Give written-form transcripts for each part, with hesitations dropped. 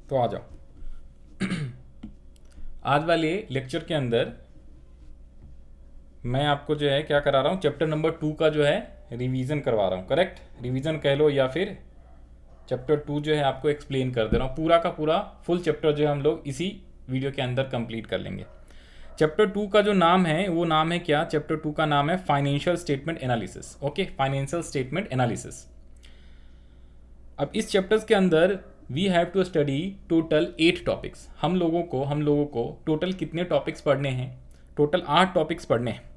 तो आ जाओ। आज वाले लेक्चर के अंदर मैं आपको जो है क्या करा रहा हूँ, चैप्टर नंबर 2 का जो है रिवीजन करवा रहा हूँ। करेक्ट, रिवीजन कह लो या फिर चैप्टर 2 जो है आपको एक्सप्लेन कर दे रहा हूँ। पूरा का पूरा फुल चैप्टर जो है हम लोग इसी वीडियो के अंदर कंप्लीट कर लेंगे। चैप्टर 2 का जो नाम है वो नाम है क्या? चैप्टर 2 का नाम है financial statement analysis. Okay, financial statement analysis. अब इस चैप्टर्स के अंदर we have to study total 8 topics. हम लोगों को टोटल कितने टॉपिक्स पढ़ने हैं? टोटल 8 टॉपिक्स पढ़ने हैं।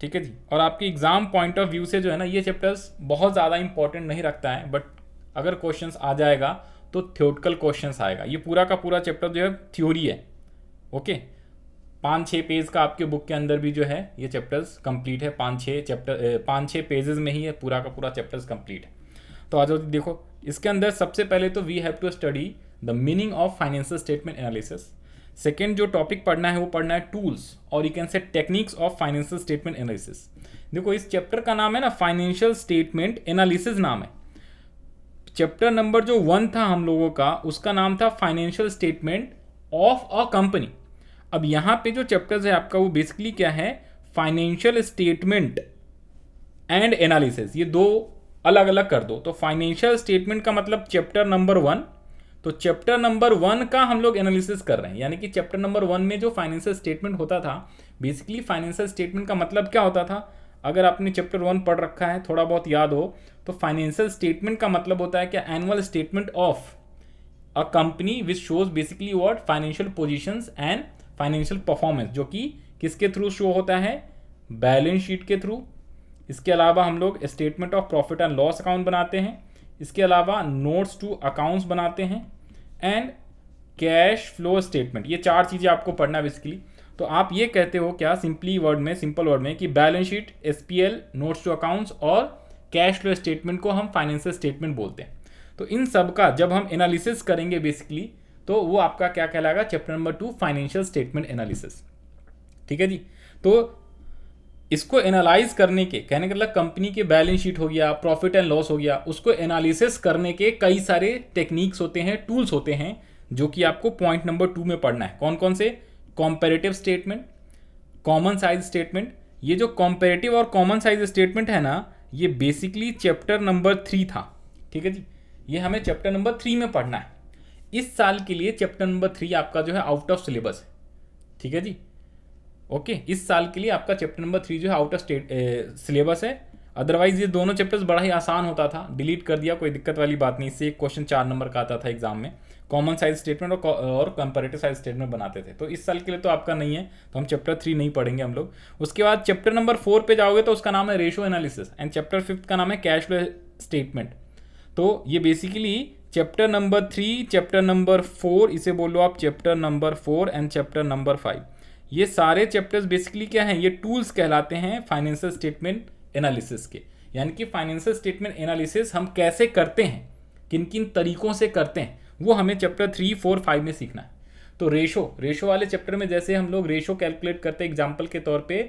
ठीक है जी। और आपके एग्जाम पॉइंट ऑफ व्यू से जो है ना, ये चैप्टर्स बहुत ज़्यादा इंपॉर्टेंट नहीं रखता है, बट अगर क्वेश्चंस आ जाएगा तो थ्योरेटिकल क्वेश्चंस आएगा। ये पूरा का पूरा चैप्टर जो है थ्योरी है। ओके, 5-6 पेज का आपके बुक के अंदर भी जो है ये चैप्टर्स कंप्लीट है। 5-6 पेजेस में ही ये पूरा का पूरा चैप्टर्स कंप्लीट है। तो आ जाओ देखो, इसके अंदर सबसे पहले तो we have to study the meaning of financial statement analysis. Second जो टॉपिक पढ़ना है वो पढ़ना है टूल्स और you can say techniques of financial statement analysis. देखो, इस चैप्टर का नाम है ना फाइनेंशियल स्टेटमेंट एनालिसिस नाम है। चैप्टर नंबर जो 1 था हम लोगों का, उसका नाम था financial statement of a company. अब यहाँ पे जो चैप्टर्स है आपका वो बेसिकली क्या है? Financial statement and analysis. ये दो अलग अलग कर दो। तो फाइनेंशियल स्टेटमेंट का मतलब चैप्टर नंबर 1, तो चैप्टर नंबर 1 का हम लोग एनालिसिस कर रहे हैं। यानी कि चैप्टर नंबर 1 में जो फाइनेंशियल स्टेटमेंट होता था, बेसिकली फाइनेंशियल स्टेटमेंट का मतलब क्या होता था? अगर आपने चैप्टर 1 पढ़ रखा है, थोड़ा बहुत याद हो, तो फाइनेंशियल स्टेटमेंट का मतलब होता है कि annual statement of a company which shows basically what? Financial positions and financial performance, जो कि किसके थ्रू शो होता है? बैलेंस शीट के थ्रू। इसके अलावा हम लोग statement of profit and loss account बनाते हैं। इसके अलावा नोट्स टू अकाउंट्स बनाते हैं एंड कैश फ्लो स्टेटमेंट। ये 4 चीज़ें आपको पढ़ना है बेसिकली। तो आप ये कहते हो क्या सिंपल वर्ड में कि balance sheet, SPL, notes to accounts और कैश फ्लो स्टेटमेंट को हम फाइनेंशियल स्टेटमेंट बोलते हैं। तो इन सब का जब हम एनालिसिस करेंगे बेसिकली, तो वो आपका क्या कहलाएगा? Chapter number 2 financial statement analysis. ठीक है जी। तो इसको एनालाइज करने के कहने का मतलब कंपनी के बैलेंस शीट हो गया, प्रॉफिट एंड लॉस हो गया, उसको एनालिसिस करने के कई सारे टेक्निक्स होते हैं, टूल्स होते हैं, जो कि आपको पॉइंट नंबर 2 में पढ़ना है। कौन कौन से? Comparative statement, common size statement. ये जो कॉम्पेरेटिव और कॉमन साइज स्टेटमेंट है ना, ये बेसिकली चैप्टर नंबर 3 था। ठीक है जी, ये हमें चैप्टर नंबर 3 में पढ़ना है। इस साल के लिए चैप्टर नंबर 3 आपका जो है आउट ऑफ सिलेबस है। ठीक है जी। ओके, इस साल के लिए आपका चैप्टर नंबर 3 जो है आउट ऑफ सिलेबस है। अदरवाइज ये दोनों चैप्टर्स बड़ा ही आसान होता था, डिलीट कर दिया, कोई दिक्कत वाली बात नहीं। इससे एक क्वेश्चन 4 नंबर का आता था एग्जाम में। कॉमन साइज स्टेटमेंट और कंपैरेटिव साइज स्टेटमेंट बनाते थे। तो इस साल के लिए तो आपका नहीं है, तो हम चैप्टर 3 नहीं पढ़ेंगे हम लोग। उसके बाद चैप्टर नंबर 4 पे जाओगे तो उसका नाम है रेशो एनालिसिस एंड चैप्टर 5 का नाम है कैश फ्लो स्टेटमेंट। तो ये basically chapter number 3, chapter number 4, इसे बोलो आप chapter number 4 and chapter number 5। ये सारे चैप्टर्स बेसिकली क्या हैं? ये टूल्स कहलाते हैं फाइनेंशियल स्टेटमेंट एनालिसिस के। यानी कि फाइनेंशियल स्टेटमेंट एनालिसिस हम कैसे करते हैं, किन किन तरीकों से करते हैं, वो हमें चैप्टर 3, 4, 5 में सीखना है। तो रेशो वाले चैप्टर में जैसे हम लोग रेशो कैलकुलेट करते हैं, एग्जाम्पल के तौर पे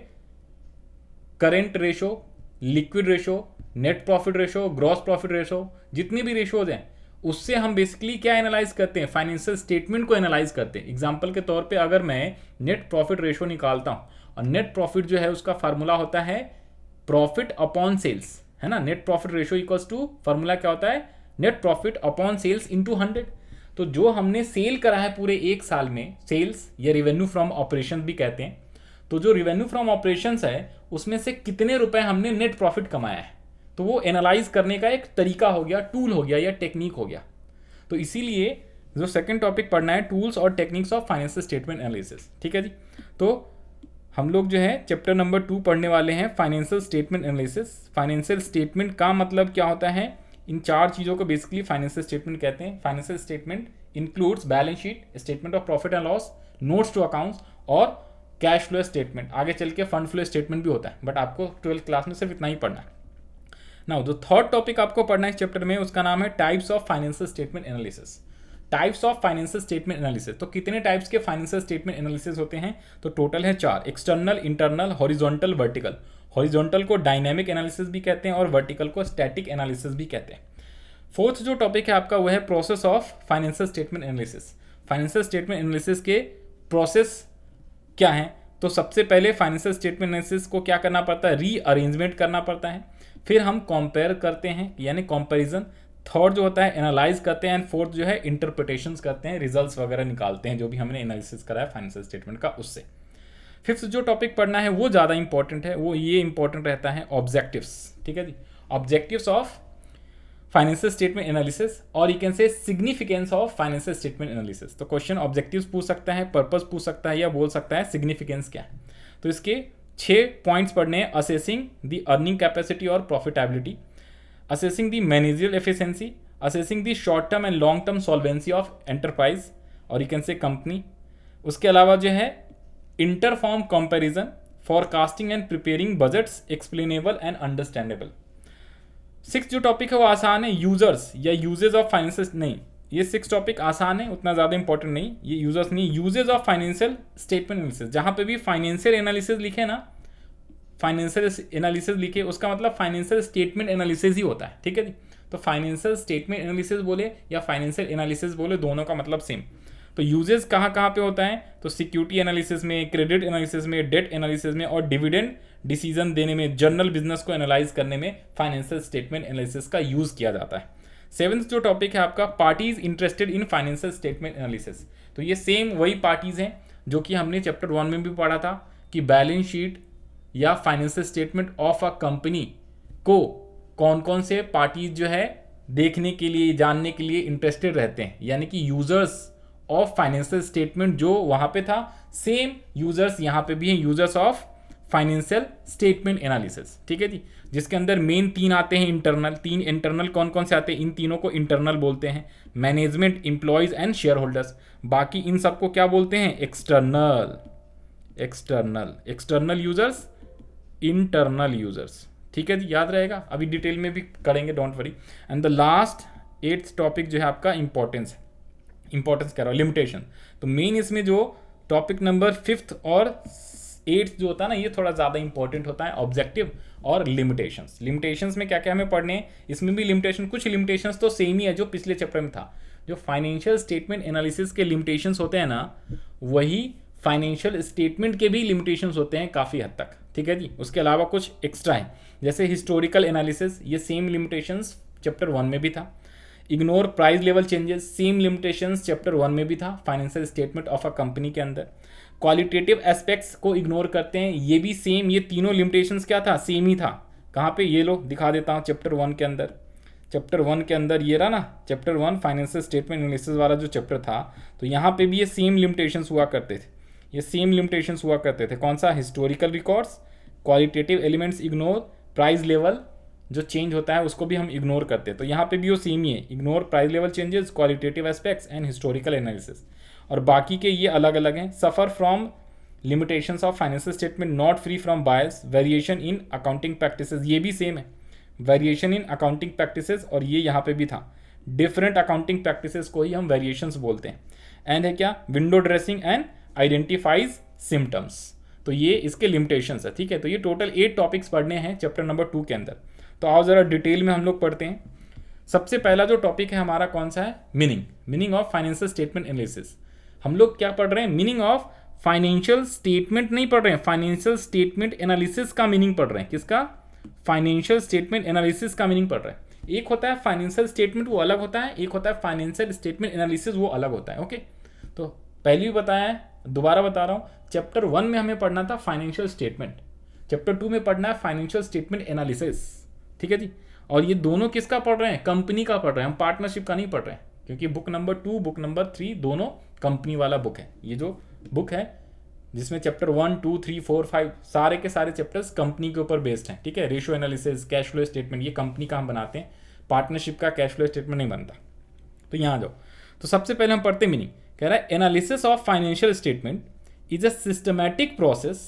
current ratio, liquid ratio, net profit ratio, gross profit ratio, जितने भी रेशोज हैं उससे हम बेसिकली क्या एनालाइज करते हैं? फाइनेंशियल स्टेटमेंट को एनालाइज करते हैं। एग्जांपल के तौर पे अगर मैं नेट प्रॉफिट रेशो निकालता हूं, और नेट प्रॉफिट जो है उसका फार्मूला होता है प्रॉफिट अपॉन सेल्स, है ना। Net profit ratio equals to, formula क्या होता है? Net profit upon sales into 100। तो जो हमने सेल करा है पूरे एक साल में, सेल्स या रिवेन्यू फ्रॉम ऑपरेशन भी कहते हैं, तो जो रिवेन्यू फ्रॉम ऑपरेशन है उसमें से कितने रुपए हमने नेट प्रॉफिट कमाया है, तो वो एनालाइज करने का एक तरीका हो गया, टूल हो गया या टेक्निक हो गया। तो इसीलिए जो सेकंड टॉपिक पढ़ना है टूल्स और techniques of financial statement analysis. ठीक है जी। तो हम लोग जो है चैप्टर नंबर 2 पढ़ने वाले हैं financial statement analysis. Financial statement का मतलब क्या होता है? इन 4 चीज़ों को बेसिकली फाइनेंशियल स्टेटमेंट कहते हैं। Financial statement includes balance sheet, statement of profit and loss, notes to accounts और कैश फ्लो स्टेटमेंट। आगे चल के फंड फ्लो स्टेटमेंट भी होता है, बट आपको 12th क्लास में सिर्फ इतना ही पढ़ना है। नाउ जो थर्ड टॉपिक आपको पढ़ना है इस चैप्टर में, उसका नाम है types of financial statement analysis. Types of financial statement analysis. तो कितने टाइप्स के फाइनेंशियल स्टेटमेंट एनालिसिस होते हैं? तो टोटल है 4, external, internal, horizontal, vertical. Horizontal को डायनेमिक एनालिसिस भी कहते हैं और वर्टिकल को स्टैटिक एनालिसिस भी कहते हैं। फोर्थ जो टॉपिक है आपका वो है process of financial statement analysis. Financial statement analysis के प्रोसेस क्या है? तो सबसे पहले फाइनेंशियल स्टेटमेंट एनालिसिस को क्या करना पड़ता है? रीअरेंजमेंट करना पड़ता है। फिर हम कंपेयर करते हैं यानी कंपैरिजन। थर्ड जो होता है एनालाइज करते हैं। एंड फोर्थ जो है इंटरप्रिटेशंस करते हैं, रिजल्ट्स वगैरह निकालते हैं जो भी हमने एनालिसिस करा है फाइनेंशियल स्टेटमेंट का उससे। फिफ्थ जो टॉपिक पढ़ना है वो ज़्यादा इंपॉर्टेंट है, वो ये इंपॉर्टेंट रहता है ऑब्जेक्टिव्स। ठीक है जी, objectives of financial statement analysis और you can say significance of financial statement analysis. तो क्वेश्चन ऑब्जेक्टिव्स पूछ सकता है, पर्पस पूछ सकता है या बोल सकता है सिग्निफिकेंस क्या है। तो इसके 6 पॉइंट्स पढ़ने हैं। असेसिंग द अर्निंग कैपेसिटी और profitability, assessing the managerial efficiency, assessing the short term and long term solvency of enterprise और यू कैन से कंपनी। उसके अलावा जो है interfirm comparison, forecasting and preparing budgets explainable and understandable. 6 जो topic है वो आसान है, यूजर्स या यूजेज ऑफ फाइनेंशियल, नहीं ये 6 टॉपिक आसान है, उतना ज़्यादा इंपॉर्टेंट नहीं। ये यूजर्स नहीं, uses of financial statement analysis. जहाँ पे भी फाइनेंशियल एनालिसिस लिखे ना, फाइनेंशियल एनालिसिस लिखे उसका मतलब फाइनेंशियल स्टेटमेंट एनालिसिस ही होता है। ठीक है जी, तो फाइनेंशियल स्टेटमेंट एनालिसिस बोले या फाइनेंशियल एनालिसिस बोले, दोनों का मतलब सेम। तो यूजेस कहाँ कहाँ पे होता है? तो सिक्योरिटी एनालिसिस में, क्रेडिट एनालिसिस में, डेट एनालिसिस में और डिविडेंड डिसीजन देने में, जर्नल बिजनेस को एनालाइज करने में फाइनेंशियल स्टेटमेंट एनालिसिस का यूज किया जाता है। 7th जो टॉपिक है आपका parties interested in financial statement analysis. तो ये सेम वही पार्टीज हैं जो कि हमने चैप्टर 1 में भी पढ़ा था कि बैलेंस शीट या financial statement of a company को कौन कौन से पार्टीज जो है देखने के लिए, जानने के लिए इंटरेस्टेड रहते हैं, यानी कि यूजर्स ऑफ फाइनेंशियल स्टेटमेंट जो वहां पे था, सेम यूजर्स यहां पे भी हैं, users of financial statement analysis. ठीक है जी, जिसके अंदर मेन 3 आते हैं इंटरनल। 3 इंटरनल कौन कौन से आते हैं? इन तीनों को इंटरनल बोलते हैं, management, employees and share holders. बाकी इन सबको क्या बोलते हैं? External. External, external users, internal users. ठीक है जी, याद रहेगा, अभी डिटेल में भी करेंगे, don't worry. And the last 8th topic जो है आपका इंपॉर्टेंस है। इंपॉर्टेंस कह रहा हूँ, लिमिटेशन। तो मेन इसमें जो टॉपिक नंबर 5th और 8th जो होता है ना, ये थोड़ा ज़्यादा इंपॉर्टेंट होता है, ऑब्जेक्टिव और लिमिटेशंस। लिमिटेशंस में क्या क्या हमें पढ़ने हैं? इसमें भी लिमिटेशन, कुछ लिमिटेशंस तो सेम ही है जो पिछले चैप्टर में था। जो फाइनेंशियल स्टेटमेंट एनालिसिस के लिमिटेशंस होते हैं ना, वही फाइनेंशियल स्टेटमेंट के भी लिमिटेशंस होते हैं काफ़ी हद तक। ठीक है जी, उसके अलावा कुछ एक्स्ट्रा है, जैसे हिस्टोरिकल एनालिसिस, ये सेम लिमिटेशंस चैप्टर 1 में भी था। Ignore price level changes, same limitations chapter 1 में भी था financial statement of a company के अंदर। क्वालिटेटिव एस्पेक्ट्स को इग्नोर करते हैं, ये भी सेम, ये तीनों लिमिटेशंस क्या था? सेम ही था। कहाँ पे? ये लो दिखा देता हूँ चैप्टर 1 के अंदर। चैप्टर 1 के अंदर ये रहा ना, चैप्टर 1 फाइनेंशियल स्टेटमेंट एनालिसिस वाला जो चैप्टर था, तो यहाँ पे भी ये सेम लिमिटेशंस हुआ करते थे। ये सेम लिमिटेशंस हुआ करते थे। कौन सा? Historical records, qualitative elements ignore, price level जो चेंज होता है उसको भी हम इग्नोर करते हैं। तो यहाँ पे भी वो सेम ही है, ignore price level changes, qualitative aspects and historical analysis. और बाकी के ये अलग अलग हैं। Suffer from limitations of financial statement, not free from bias, variation in accounting practices, ये भी सेम है, वेरिएशन इन अकाउंटिंग प्रैक्टिसेस, और ये यहाँ पे भी था। डिफरेंट अकाउंटिंग प्रैक्टिसेस को ही हम वेरिएशंस बोलते हैं। एंड है क्या? Window dressing and identifies symptoms. तो ये इसके लिमिटेशंस है। ठीक है, तो ये टोटल 8 टॉपिक्स पढ़ने हैं चैप्टर नंबर 2 के अंदर। तो आओ ज़रा डिटेल में हम लोग पढ़ते हैं। सबसे पहला जो टॉपिक है हमारा कौन सा है? Meaning of financial statement analysis. हम लोग क्या पढ़ रहे हैं? मीनिंग ऑफ फाइनेंशियल स्टेटमेंट नहीं पढ़ रहे हैं, फाइनेंशियल स्टेटमेंट एनालिसिस का मीनिंग पढ़ रहे हैं। किसका? फाइनेंशियल स्टेटमेंट एनालिसिस का मीनिंग पढ़ रहे हैं। एक होता है फाइनेंशियल स्टेटमेंट, वो अलग होता है, एक होता है फाइनेंशियल स्टेटमेंट एनालिसिस, वो अलग होता है। ओके, तो पहले भी बताया है, दोबारा बता रहा हूँ। चैप्टर 1 में हमें पढ़ना था फाइनेंशियल स्टेटमेंट, चैप्टर 2 में पढ़ना है फाइनेंशियल स्टेटमेंट एनालिसिस। ठीक है जी, और ये दोनों किसका पढ़ रहे हैं? कंपनी का पढ़ रहे हैं, हम पार्टनरशिप का नहीं पढ़ रहे हैं, क्योंकि बुक नंबर 2, बुक नंबर 3 दोनों कंपनी वाला बुक है। ये जो बुक है जिसमें चैप्टर 1, 2, 3, 4, 5 सारे के सारे चैप्टर्स कंपनी के ऊपर बेस्ड हैं। ठीक है, ratio analysis, cash flow statement, ये कंपनी का हम बनाते हैं, पार्टनरशिप का कैश फ्लो स्टेटमेंट नहीं बनता। तो यहाँ जाओ, तो सबसे पहले हम पढ़ते मीनिंग। कह रहा है analysis of financial statement is a systematic process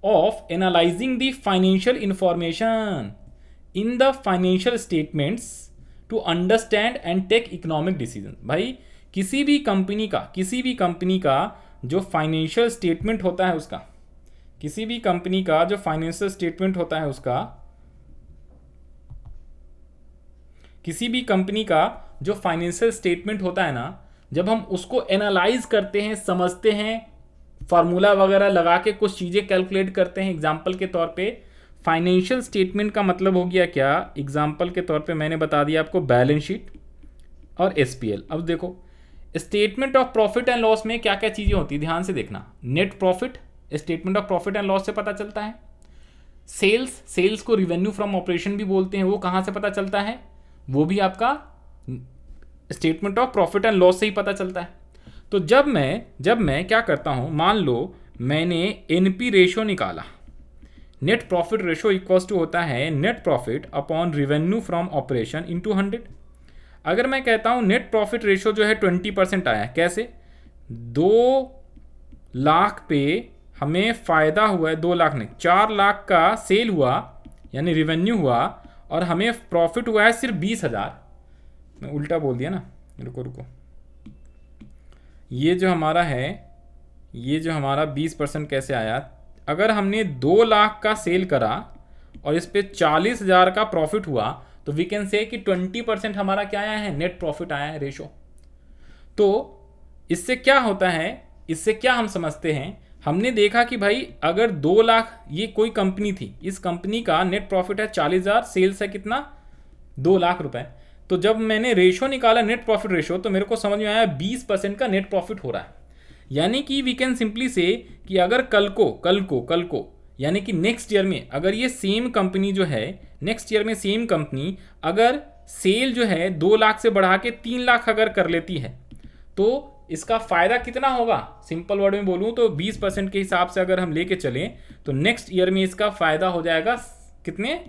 of analysing the financial information in the financial statements to understand and take economic decision. भाई किसी भी कंपनी का जो फाइनेंशियल स्टेटमेंट होता है उसका, किसी भी कंपनी का जो फाइनेंशियल स्टेटमेंट होता है उसका, किसी भी कंपनी का जो फाइनेंशियल स्टेटमेंट होता है ना, जब हम उसको एनालाइज करते हैं, समझते हैं, फार्मूला वगैरह लगा के कुछ चीज़ें कैलकुलेट करते हैं। एग्जाम्पल के तौर पे फाइनेंशियल स्टेटमेंट का मतलब हो गया क्या, एग्जाम्पल के तौर पे मैंने बता दिया आपको बैलेंस शीट और एसपीएल। अब देखो statement of profit and loss में क्या क्या चीज़ें होती है, ध्यान से देखना। Net profit statement of profit and loss से पता चलता है। सेल्स को रिवेन्यू फ्रॉम ऑपरेशन भी बोलते हैं, वो कहाँ से पता चलता है, वो भी आपका statement of profit and loss से ही पता चलता है। तो जब मैं क्या करता हूँ, मान लो मैंने एनपी रेशो निकाला, net profit ratio equals to होता है net profit upon revenue from operation into 100। अगर मैं कहता हूँ नेट प्रॉफिट रेशो जो है 20% आया, कैसे, 2 लाख पे हमें फ़ायदा हुआ है, 2 लाख नहीं 4 लाख का सेल हुआ यानी रिवेन्यू हुआ, और हमें प्रॉफिट हुआ है सिर्फ 20,000। मैं उल्टा बोल दिया ना, रुको, ये जो हमारा है, ये जो हमारा 20% कैसे आया, अगर हमने 2 लाख का सेल करा और इस पे 40,000 का प्रॉफिट हुआ, तो वी कैन से कि 20% हमारा क्या आया है, नेट प्रॉफिट आया है रेशो। तो इससे क्या होता है, इससे क्या हम समझते हैं, हमने देखा कि भाई अगर 2 लाख, ये कोई कंपनी थी, इस कंपनी का नेट प्रॉफिट है 40,000, सेल्स है कितना, 2 लाख रुपए। तो जब मैंने रेशो निकाला नेट प्रॉफिट रेशो, तो मेरे को समझ में आया 20% का नेट प्रॉफिट हो रहा है। यानी कि वी कैन सिंपली से कि अगर कल को यानी कि नेक्स्ट ईयर में अगर ये सेम कंपनी जो है, नेक्स्ट ईयर में सेम कंपनी अगर सेल जो है 2 लाख से बढ़ा के 3 लाख अगर कर लेती है, तो इसका फ़ायदा कितना होगा, सिंपल वर्ड में बोलूँ तो 20% के हिसाब से अगर हम लेके चलें, तो नेक्स्ट ईयर में इसका फ़ायदा हो जाएगा कितने,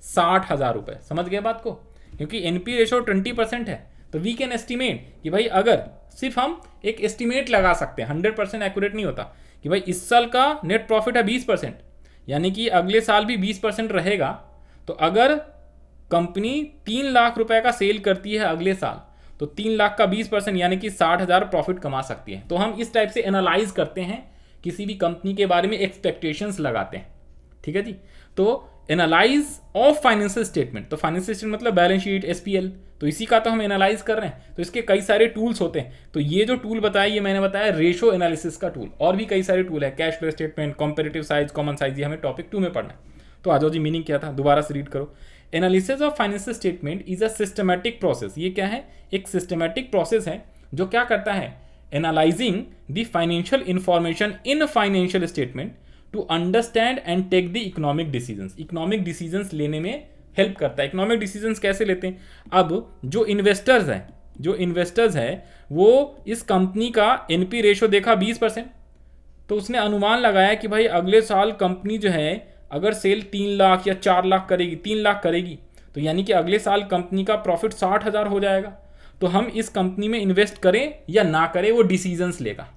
60,000 रुपये। समझ गए बात को, क्योंकि एनपी रेशो 20% है। तो वी कैन एस्टिमेट कि भाई अगर सिर्फ हम एक एस्टिमेट लगा सकते हैं, 100% एक्यूरेट नहीं होता, कि भाई इस साल का नेट प्रॉफिट है 20%, यानी कि अगले साल भी 20% रहेगा। तो अगर कंपनी 3 लाख रुपए का सेल करती है अगले साल, तो 3 लाख का 20% यानी कि 60,000 प्रॉफिट कमा सकती है। तो हम इस टाइप से एनालाइज करते हैं, किसी भी कंपनी के बारे में एक्सपेक्टेशंस लगाते हैं। ठीक है जी। तो एनालाइज ऑफ फाइनेंशियल स्टेटमेंट, तो फाइनेंशियल स्टेटमेंट मतलब बैलेंस शीट, एसपीएल, तो इसी का तो हम एनालाइज कर रहे हैं। तो इसके कई सारे टूल्स होते हैं। तो ये जो टूल बताया, ये मैंने बताया रेशो एनालिसिस का टूल, और भी कई सारे टूल है, cash flow statement, comparative size, common size, ये हमें टॉपिक 2 में पढ़ना है। तो आ जाओ जी, मीनिंग क्या था, दोबारा से रीड करो। Analysis of financial statement is a systematic process. ये क्या है, एक सिस्टमैटिक प्रोसेस है जो क्या करता है, analysing the financial information in financial statement to understand and take the economic decisions. Economic decisions लेने में हेल्प करता है। इकोनॉमिक डिसीजंस कैसे लेते हैं, अब जो इन्वेस्टर्स हैं वो इस कंपनी का एनपी रेशो देखा 20%, तो उसने अनुमान लगाया कि भाई अगले साल कंपनी जो है अगर सेल 3 लाख या 4 लाख करेगी, 3 लाख करेगी, तो यानी कि अगले साल कंपनी का प्रॉफिट 60,000 हो जाएगा। तो हम इस कंपनी में इन्वेस्ट करें या ना करें, वो डिसीजंस लेगा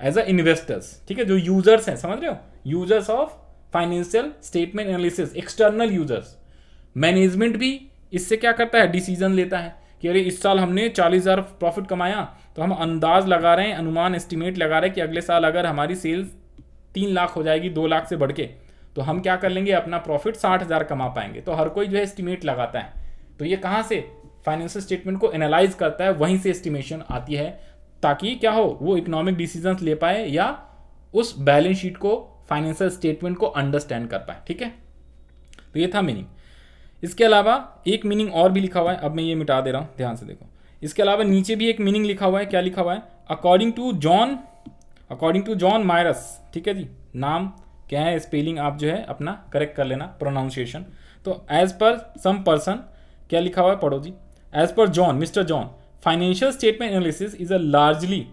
एज अ इन्वेस्टर्स। ठीक है, जो यूजर्स हैं, समझ रहे हो, users of financial statement analysis, external users. Management भी इससे क्या करता है, डिसीजन लेता है कि अरे इस साल हमने 40,000 प्रॉफिट कमाया, तो हम अंदाज लगा रहे हैं, अनुमान एस्टिमेट लगा रहे हैं कि अगले साल अगर हमारी सेल्स 3 लाख हो जाएगी 2 लाख से बढ़ के, तो हम क्या कर लेंगे, अपना प्रॉफिट 60,000 कमा पाएंगे। तो हर कोई जो है एस्टिमेट लगाता है। तो ये कहाँ से, फाइनेंशियल स्टेटमेंट को एनालाइज करता है, वहीं से एस्टिमेशन आती है, ताकि क्या हो, वो इकोनॉमिक डिसीजंस ले पाए या उस बैलेंस शीट को, फाइनेंशियल स्टेटमेंट को अंडरस्टैंड कर पाए। ठीक है, तो ये था मीनिंग। इसके अलावा एक मीनिंग और भी लिखा हुआ है, अब मैं ये मिटा दे रहा हूँ, ध्यान से देखो। इसके अलावा नीचे भी एक मीनिंग लिखा हुआ है, क्या लिखा हुआ है, अकॉर्डिंग टू जॉन मायरस। ठीक है जी, नाम क्या है, स्पेलिंग आप जो है अपना करेक्ट कर लेना, प्रोनाउंसिएशन। तो एज पर सम पर्सन, क्या लिखा हुआ है, पढ़ो जी। As per John, mister John, financial statement analysis is a largely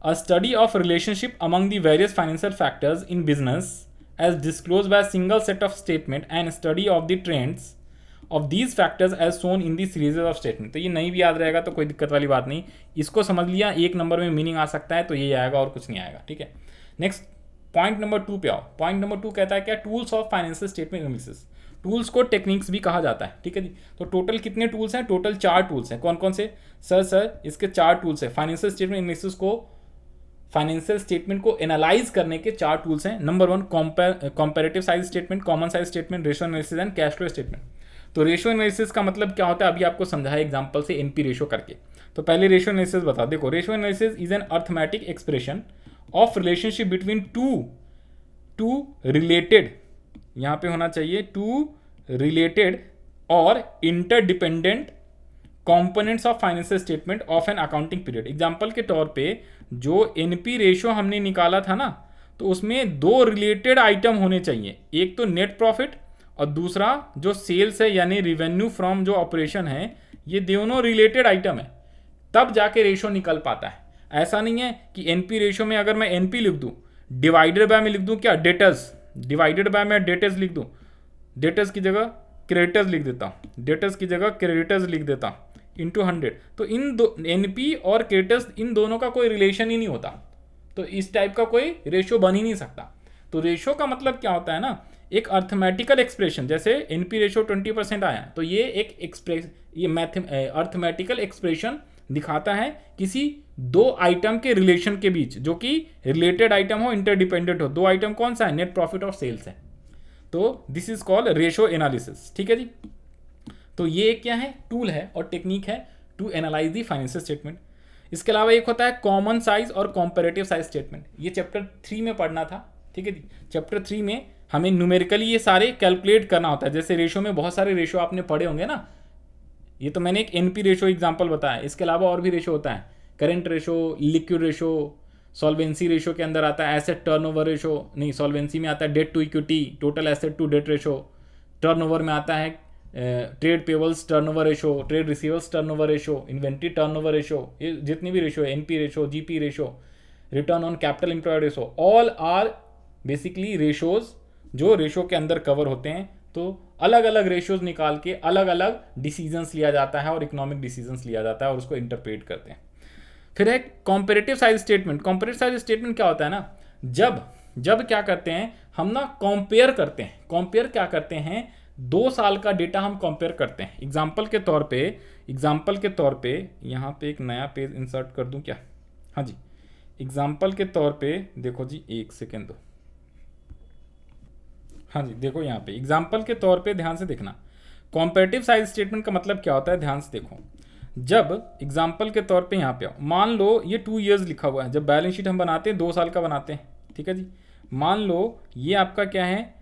a study of relationship among the various financial factors in business as disclosed by a single set of statement and study of the trends of these factors as shown in the series of statement। तो ये नहीं भी याद रहेगा तो कोई दिक्कत वाली बात नहीं, इसको समझ लिया, एक नंबर में मीनिंग आ सकता है, तो ये आएगा और कुछ नहीं आएगा। ठीक है, नेक्स्ट पॉइंट नंबर 2 पे आओ। पॉइंट नंबर 2 कहता है क्या, tools of financial statement analysis. Tools को टेक्निक्स भी कहा जाता है। ठीक है जी, तो टोटल कितने टूल्स हैं, टोटल 4 टूल्स हैं। कौन कौन से, सर इसके 4 टूल्स हैं। फाइनेंशियल स्टेटमेंट एनालिसिस को, फाइनेंशियल स्टेटमेंट को एनालाइज करने के 4 टूल्स हैं। Number 1 comparative size statement, common size statement, ratio analysis and cash flow statement. तो रेशियो एनालिसिस का मतलब क्या होता है अभी आपको समझाया एग्जांपल से एनपी रेशियो करके। तो पहले रेशियो एनालिसिस बता, देखो ratio analysis is an arithmetic expression of relationship between two related, यहाँ पे होना चाहिए टू रिलेटेड और interdependent components of financial statement of an accounting period. Example के तौर पे जो एनपी रेशियो हमने निकाला था ना, तो उसमें दो रिलेटेड आइटम होने चाहिए, एक तो नेट प्रॉफिट और दूसरा जो सेल्स है यानी रिवेन्यू फ्रॉम जो ऑपरेशन है, ये दोनों रिलेटेड आइटम है, तब जाके रेशियो निकल पाता है। ऐसा नहीं है कि एनपी रेशियो में अगर मैं एनपी लिख दूं, डिवाइडेड बाय में लिख दूं क्या डेटर्स, डिवाइडेड बाय में डेटर्स लिख दूं, डेटर्स की जगह क्रेडिटर्स लिख देता हूं, डेटर्स की जगह क्रेडिटर्स लिख देता हूं इंटू 100, तो इन दो एनपी और क्रेडिटर्स इन दोनों का कोई रिलेशन ही नहीं होता, तो इस टाइप का कोई रेशियो बन ही नहीं सकता। तो रेशियो का मतलब क्या होता है ना, एक अर्थमेटिकल एक्सप्रेशन, जैसे एनपी रेशियो 20% आया, तो ये एक अर्थमेटिकल एक्सप्रेशन दिखाता है किसी दो आइटम के रिलेशन के बीच, जो कि रिलेटेड आइटम हो, इंटरडिपेंडेंट हो। दो आइटम कौन सा है, नेट प्रॉफिट और सेल्स है। तो this is called ratio analysis, ठीक है जी। तो ये क्या है, टूल है और टेक्निक है to analyse the financial statement. इसके अलावा एक होता है कॉमन साइज और कॉम्पेरेटिव साइज स्टेटमेंट, ये चैप्टर 3 में पढ़ना था, ठीक है जी। चैप्टर 3 में हमें न्यूमेरिकली ये सारे कैलकुलेट करना होता है। जैसे रेशियो में बहुत सारे रेशियो आपने पढ़े होंगे ना, ये तो मैंने एक एनपी रेशियो एग्जांपल बताया, इसके अलावा और भी रेशियो होता है, current ratio, liquid ratio, solvency ratio के अंदर आता है एसेट टर्नओवर रेशियो, नहीं सॉल्वेंसी में आता है debt to equity, total asset to debt ratio, turnover में आता है trade payables turnover ratio, trade receivers turnover ratio, inventory turnover ratio, ये जितनी भी रेशियो है, NP ratio, GP ratio, return on capital employed ratio, all are basically ratios जो ratio के अंदर कवर होते हैं। तो अलग अलग रेशियोज निकाल के अलग अलग डिसीजंस लिया जाता है और इकोनॉमिक डिसीजंस लिया जाता है और उसको इंटरप्रेट करते हैं। फिर है comparative size statement. Comparative size statement क्या होता है ना, जब क्या करते हैं हम ना, कंपेयर करते हैं। कंपेयर क्या करते हैं, 2 साल का डेटा हम कंपेयर करते हैं। एग्जाम्पल के तौर पे यहाँ पे एक नया पेज इंसर्ट कर दूं क्या, हाँ जी। एग्जाम्पल के तौर पे देखो जी, एक सेकेंड दो, हाँ जी देखो यहाँ पे एग्जाम्पल के तौर पे ध्यान से देखना, कॉम्पेरेटिव साइज स्टेटमेंट का मतलब क्या होता है, ध्यान से देखो। जब एग्जाम्पल के तौर पे यहाँ पे आओ, मान लो ये 2 ईयर्स लिखा हुआ है, जब बैलेंस शीट हम बनाते हैं 2 साल का बनाते हैं, ठीक है जी। मान लो ये आपका क्या है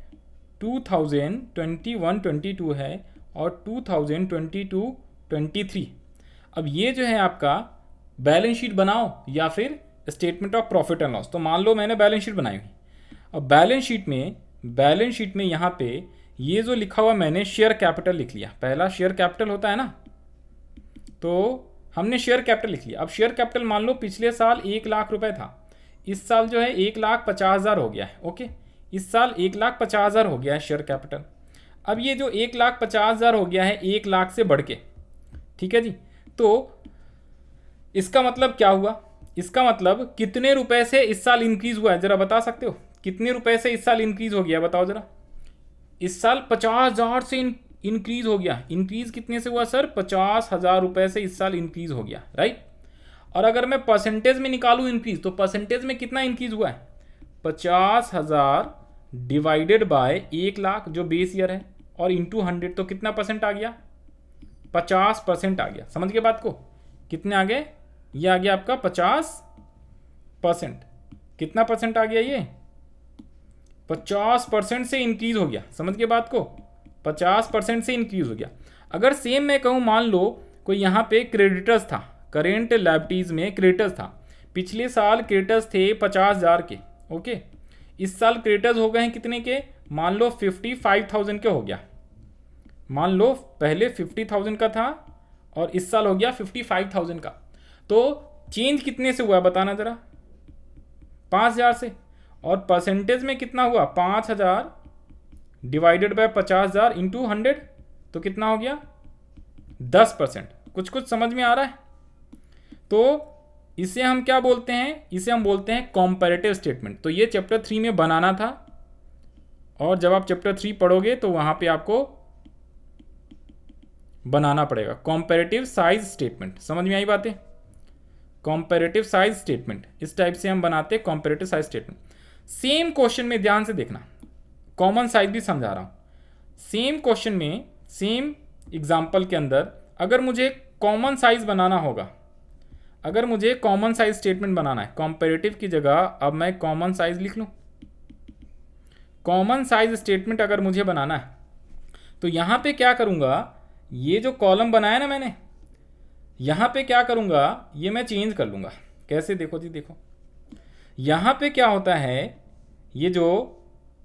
2021-22 है और 2022-23। अब ये जो है आपका बैलेंस शीट बनाओ या फिर statement of profit and loss. तो मान लो मैंने बैलेंस शीट बनाई हुई, अब बैलेंस शीट में यहाँ पे ये जो लिखा हुआ मैंने शेयर कैपिटल लिख लिया, पहला शेयर कैपिटल होता है ना, तो हमने शेयर कैपिटल लिख लिया। अब शेयर कैपिटल मान लो पिछले साल 1 लाख रुपए था, इस साल जो है 1,50,000 हो गया है, ओके। इस साल 1,50,000 हो गया है शेयर कैपिटल। अब ये जो 1,50,000 हो गया है 1 लाख से बढ़ के, ठीक है जी। तो इसका मतलब क्या हुआ, इसका मतलब कितने रुपए से इस साल इंक्रीज हुआ है, जरा बता सकते हो कितने रुपए से इस साल इंक्रीज हो गया, बताओ जरा। इस साल 50,000 से इंक्रीज हो गया। इंक्रीज कितने से हुआ सर, 50,000 रुपए से इस साल इंक्रीज हो गया, राइट। और अगर मैं परसेंटेज में निकालूं इंक्रीज, तो परसेंटेज में कितना इंक्रीज हुआ है, 50,000 डिवाइडेड बाय 1 लाख जो बेस ईयर है और इंटू 100, तो कितना परसेंट आ गया, 50% आ गया। समझ गए बात को, कितने आ गए, ये आ गया आपका 50%। कितना परसेंट आ गया, ये 50% से इंक्रीज हो गया। समझ गए बात को, 50% से इंक्रीज हो गया। अगर सेम मैं कहूँ, मान लो कोई यहाँ पे क्रेडिटर्स था, करेंट लायबिलिटीज में क्रेडिटर्स था, पिछले साल क्रेडिटर्स थे 50,000 के, ओके। इस साल क्रेडिटर्स हो गए हैं कितने के, मान लो 55,000 के हो गया। मान लो पहले 50,000 का था और इस साल हो गया 55,000 का, तो चेंज कितने से हुआ बताना जरा, 5,000 से। और परसेंटेज में कितना हुआ, 5,000 डिवाइडेड बाय 50,000 इंटू 100, तो कितना हो गया 10%। कुछ समझ में आ रहा है। तो इसे हम क्या बोलते हैं, इसे हम बोलते हैं कॉम्पैरेटिव स्टेटमेंट। तो ये चैप्टर 3 में बनाना था, और जब आप चैप्टर 3 पढ़ोगे तो वहां पे आपको बनाना पड़ेगा कॉम्पैरेटिव साइज स्टेटमेंट। समझ में आई बातें, कॉम्पैरेटिव साइज स्टेटमेंट इस टाइप से हम बनाते हैं कॉम्पैरेटिव साइज स्टेटमेंट। सेम क्वेश्चन में ध्यान से देखना, कॉमन साइज भी समझा रहा हूं। सेम क्वेश्चन में सेम एग्जाम्पल के अंदर अगर मुझे कॉमन साइज बनाना होगा, अगर मुझे कॉमन साइज स्टेटमेंट बनाना है, कंपैरेटिव की जगह अब मैं कॉमन साइज लिख लूँ। कॉमन साइज स्टेटमेंट अगर मुझे बनाना है तो यहाँ पे क्या करूँगा, ये जो कॉलम बनाया ना मैंने, यहाँ पे क्या करूँगा, ये मैं चेंज कर लूँगा। कैसे, देखो जी, देखो यहाँ पे क्या होता है, ये जो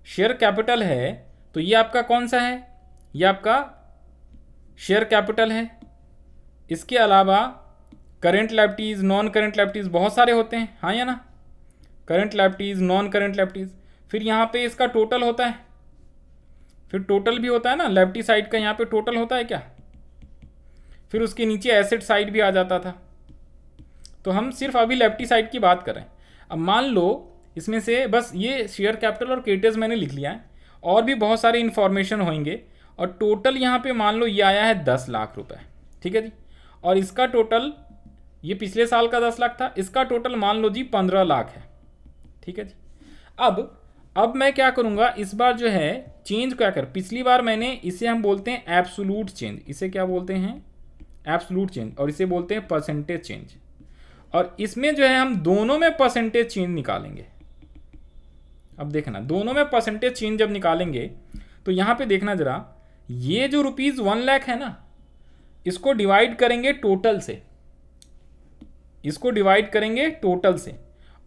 शेयर कैपिटल है तो ये आपका कौन सा है, ये आपका शेयर कैपिटल है। इसके अलावा current liabilities, non current liabilities बहुत सारे होते हैं, हाँ या ना, current liabilities, non current liabilities. फिर यहाँ पे इसका टोटल होता है, फिर टोटल भी होता है ना, लायबिलिटी साइड का यहाँ पे टोटल होता है क्या। फिर उसके नीचे एसेट साइड भी आ जाता था। तो हम सिर्फ अभी लायबिलिटी साइड की बात कर रहे हैं। अब मान लो इसमें से बस ये शेयर कैपिटल और क्रेडिटर्स मैंने लिख लिया है, और भी बहुत सारे इन्फॉर्मेशन होंगे, और टोटल यहाँ पे मान लो ये आया है 10 लाख रुपए, ठीक है जी। और इसका टोटल, ये पिछले साल का 10 लाख था, इसका टोटल मान लो जी 15 लाख है, ठीक है जी। अब मैं क्या करूँगा, इस बार जो है चेंज क्या कर, पिछली बार मैंने इसे हम बोलते हैं एब्सोल्यूट चेंज, इसे क्या बोलते हैं, एब्सोल्यूट चेंज, और इसे बोलते हैं परसेंटेज चेंज। और इसमें जो है हम दोनों में परसेंटेज चेंज निकालेंगे। अब देखना, दोनों में परसेंटेज चेंज जब निकालेंगे तो यहाँ पे देखना जरा, ये जो ₹1 लाख है ना, इसको डिवाइड करेंगे टोटल से, इसको डिवाइड करेंगे टोटल से,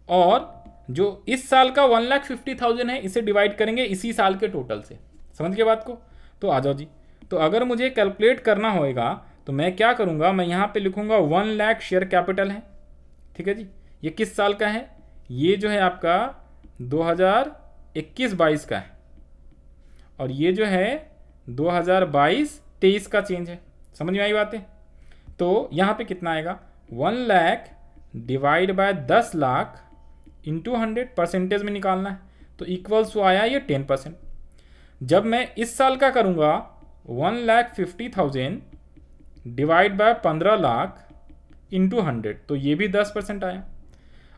और जो इस साल का 1,50,000 है इसे डिवाइड करेंगे इसी साल के टोटल से। समझ के बात को। तो आ जाओ जी, तो अगर मुझे कैलकुलेट करना होगा तो मैं क्या करूँगा, मैं यहाँ पे लिखूँगा 1 लाख शेयर कैपिटल है, ठीक है जी। ये किस साल का है, ये जो है आपका 2021-22 का है, और ये जो है 2022-23 का चेंज है। समझ में आई बातें। तो यहाँ पे कितना आएगा, 1 lakh divide by 10 lakh into 100, percentage में निकालना है, तो इक्वल्स टू आया ये 10%। जब मैं इस साल का करूँगा 1,50,000 डिवाइड बाय 15 लाख इंटू 100, तो ये भी 10% आया।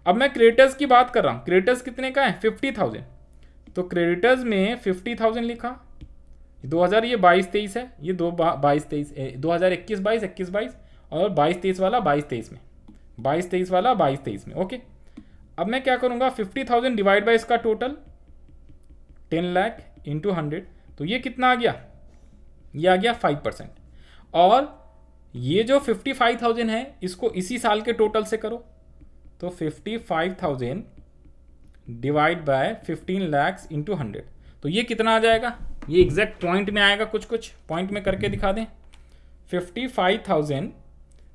अब मैं क्रेडिटर्स की बात कर रहा हूँ, क्रेडिटर्स कितने का है, 50,000, तो क्रेडिटर्स में 50,000 लिखा, 2000 ये 22-23 है, ये 22-23 2021-22 21-22, और 22-23 वाला 22-23 में, 22-23 वाला 22-23 में, ओके। अब मैं क्या करूँगा, 50,000 डिवाइड बाय इसका टोटल 10 लाख इंटू 100, तो ये कितना आ गया, ये आ गया 5%। और ये जो 55,000 है इसको इसी साल के टोटल से करो, तो 55,000 डिवाइड बाय 15 लाख इंटू 100, तो ये कितना आ जाएगा, ये एग्जैक्ट पॉइंट में आएगा, कुछ पॉइंट में करके दिखा दें। 55,000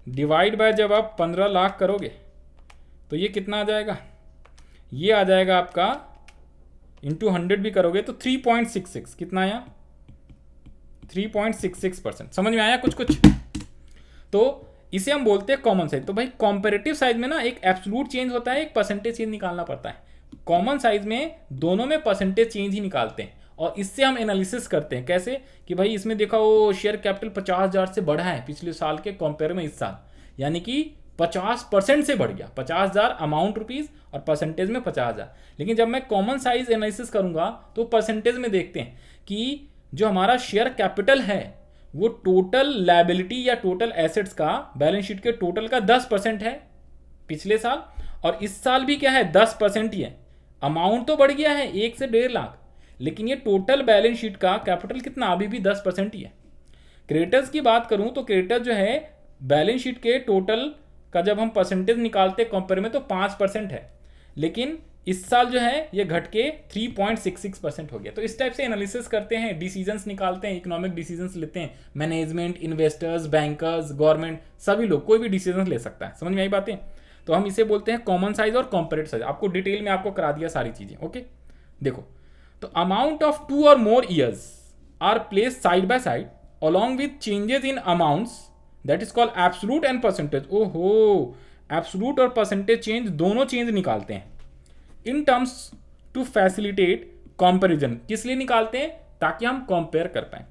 डिवाइड बाय जब आप 15 लाख करोगे तो ये कितना आ जाएगा, ये आ जाएगा आपका इंटू 100 भी करोगे तो 3.66, कितना आया, 3.66%। समझ में आया कुछ। तो इसे हम बोलते हैं कॉमन साइज। तो भाई कॉम्पेरेटिव साइज में ना एक एब्सोल्यूट चेंज होता है, एक परसेंटेज चेंज निकालना पड़ता है। कॉमन साइज में दोनों में परसेंटेज चेंज ही निकालते हैं, और इससे हम एनालिसिस करते हैं कैसे, कि भाई इसमें देखा वो शेयर कैपिटल 50,000 से बढ़ा है पिछले साल के कंपेयर में इस साल, यानी कि 50% से बढ़ गया, 50,000 अमाउंट रुपीज और परसेंटेज में 50,000। लेकिन जब मैं कॉमन साइज एनालिसिस करूंगा तो परसेंटेज में देखते हैं कि जो हमारा शेयर कैपिटल है वो टोटल लायबिलिटी या टोटल एसेट्स का, बैलेंस शीट के टोटल का 10% है पिछले साल, और इस साल भी क्या है 10% ही है। अमाउंट तो बढ़ गया है 1 से 1.5 लाख, लेकिन ये टोटल बैलेंस शीट का कैपिटल कितना, अभी भी 10% ही है। क्रेडिटर्स की बात करूं तो क्रेडिटर जो है बैलेंस शीट के टोटल का जब हम परसेंटेज निकालते कंपेयर में तो 5% है, लेकिन इस साल जो है ये घट के 3.66% हो गया। तो इस टाइप से एनालिसिस करते हैं, डिसीजंस निकालते हैं, इकोनॉमिक डिसीजंस लेते हैं। मैनेजमेंट, इन्वेस्टर्स, बैंकर्स, गवर्नमेंट, सभी लोग कोई भी डिसीजन ले सकता है। समझ में आई बातें। तो हम इसे बोलते हैं कॉमन साइज और कॉम्परेटिव साइज। आपको डिटेल में आपको करा दिया सारी चीजें, ओके। देखो, तो अमाउंट ऑफ 2 और more years are placed side by side along with changes in amounts, that is called absolute and percentage। ओहो, एब्सोल्यूट और परसेंटेज चेंज दोनों चेंज निकालते हैं in terms to facilitate comparison. किस लिए निकालते हैं, ताकि हम कंपेयर कर पाए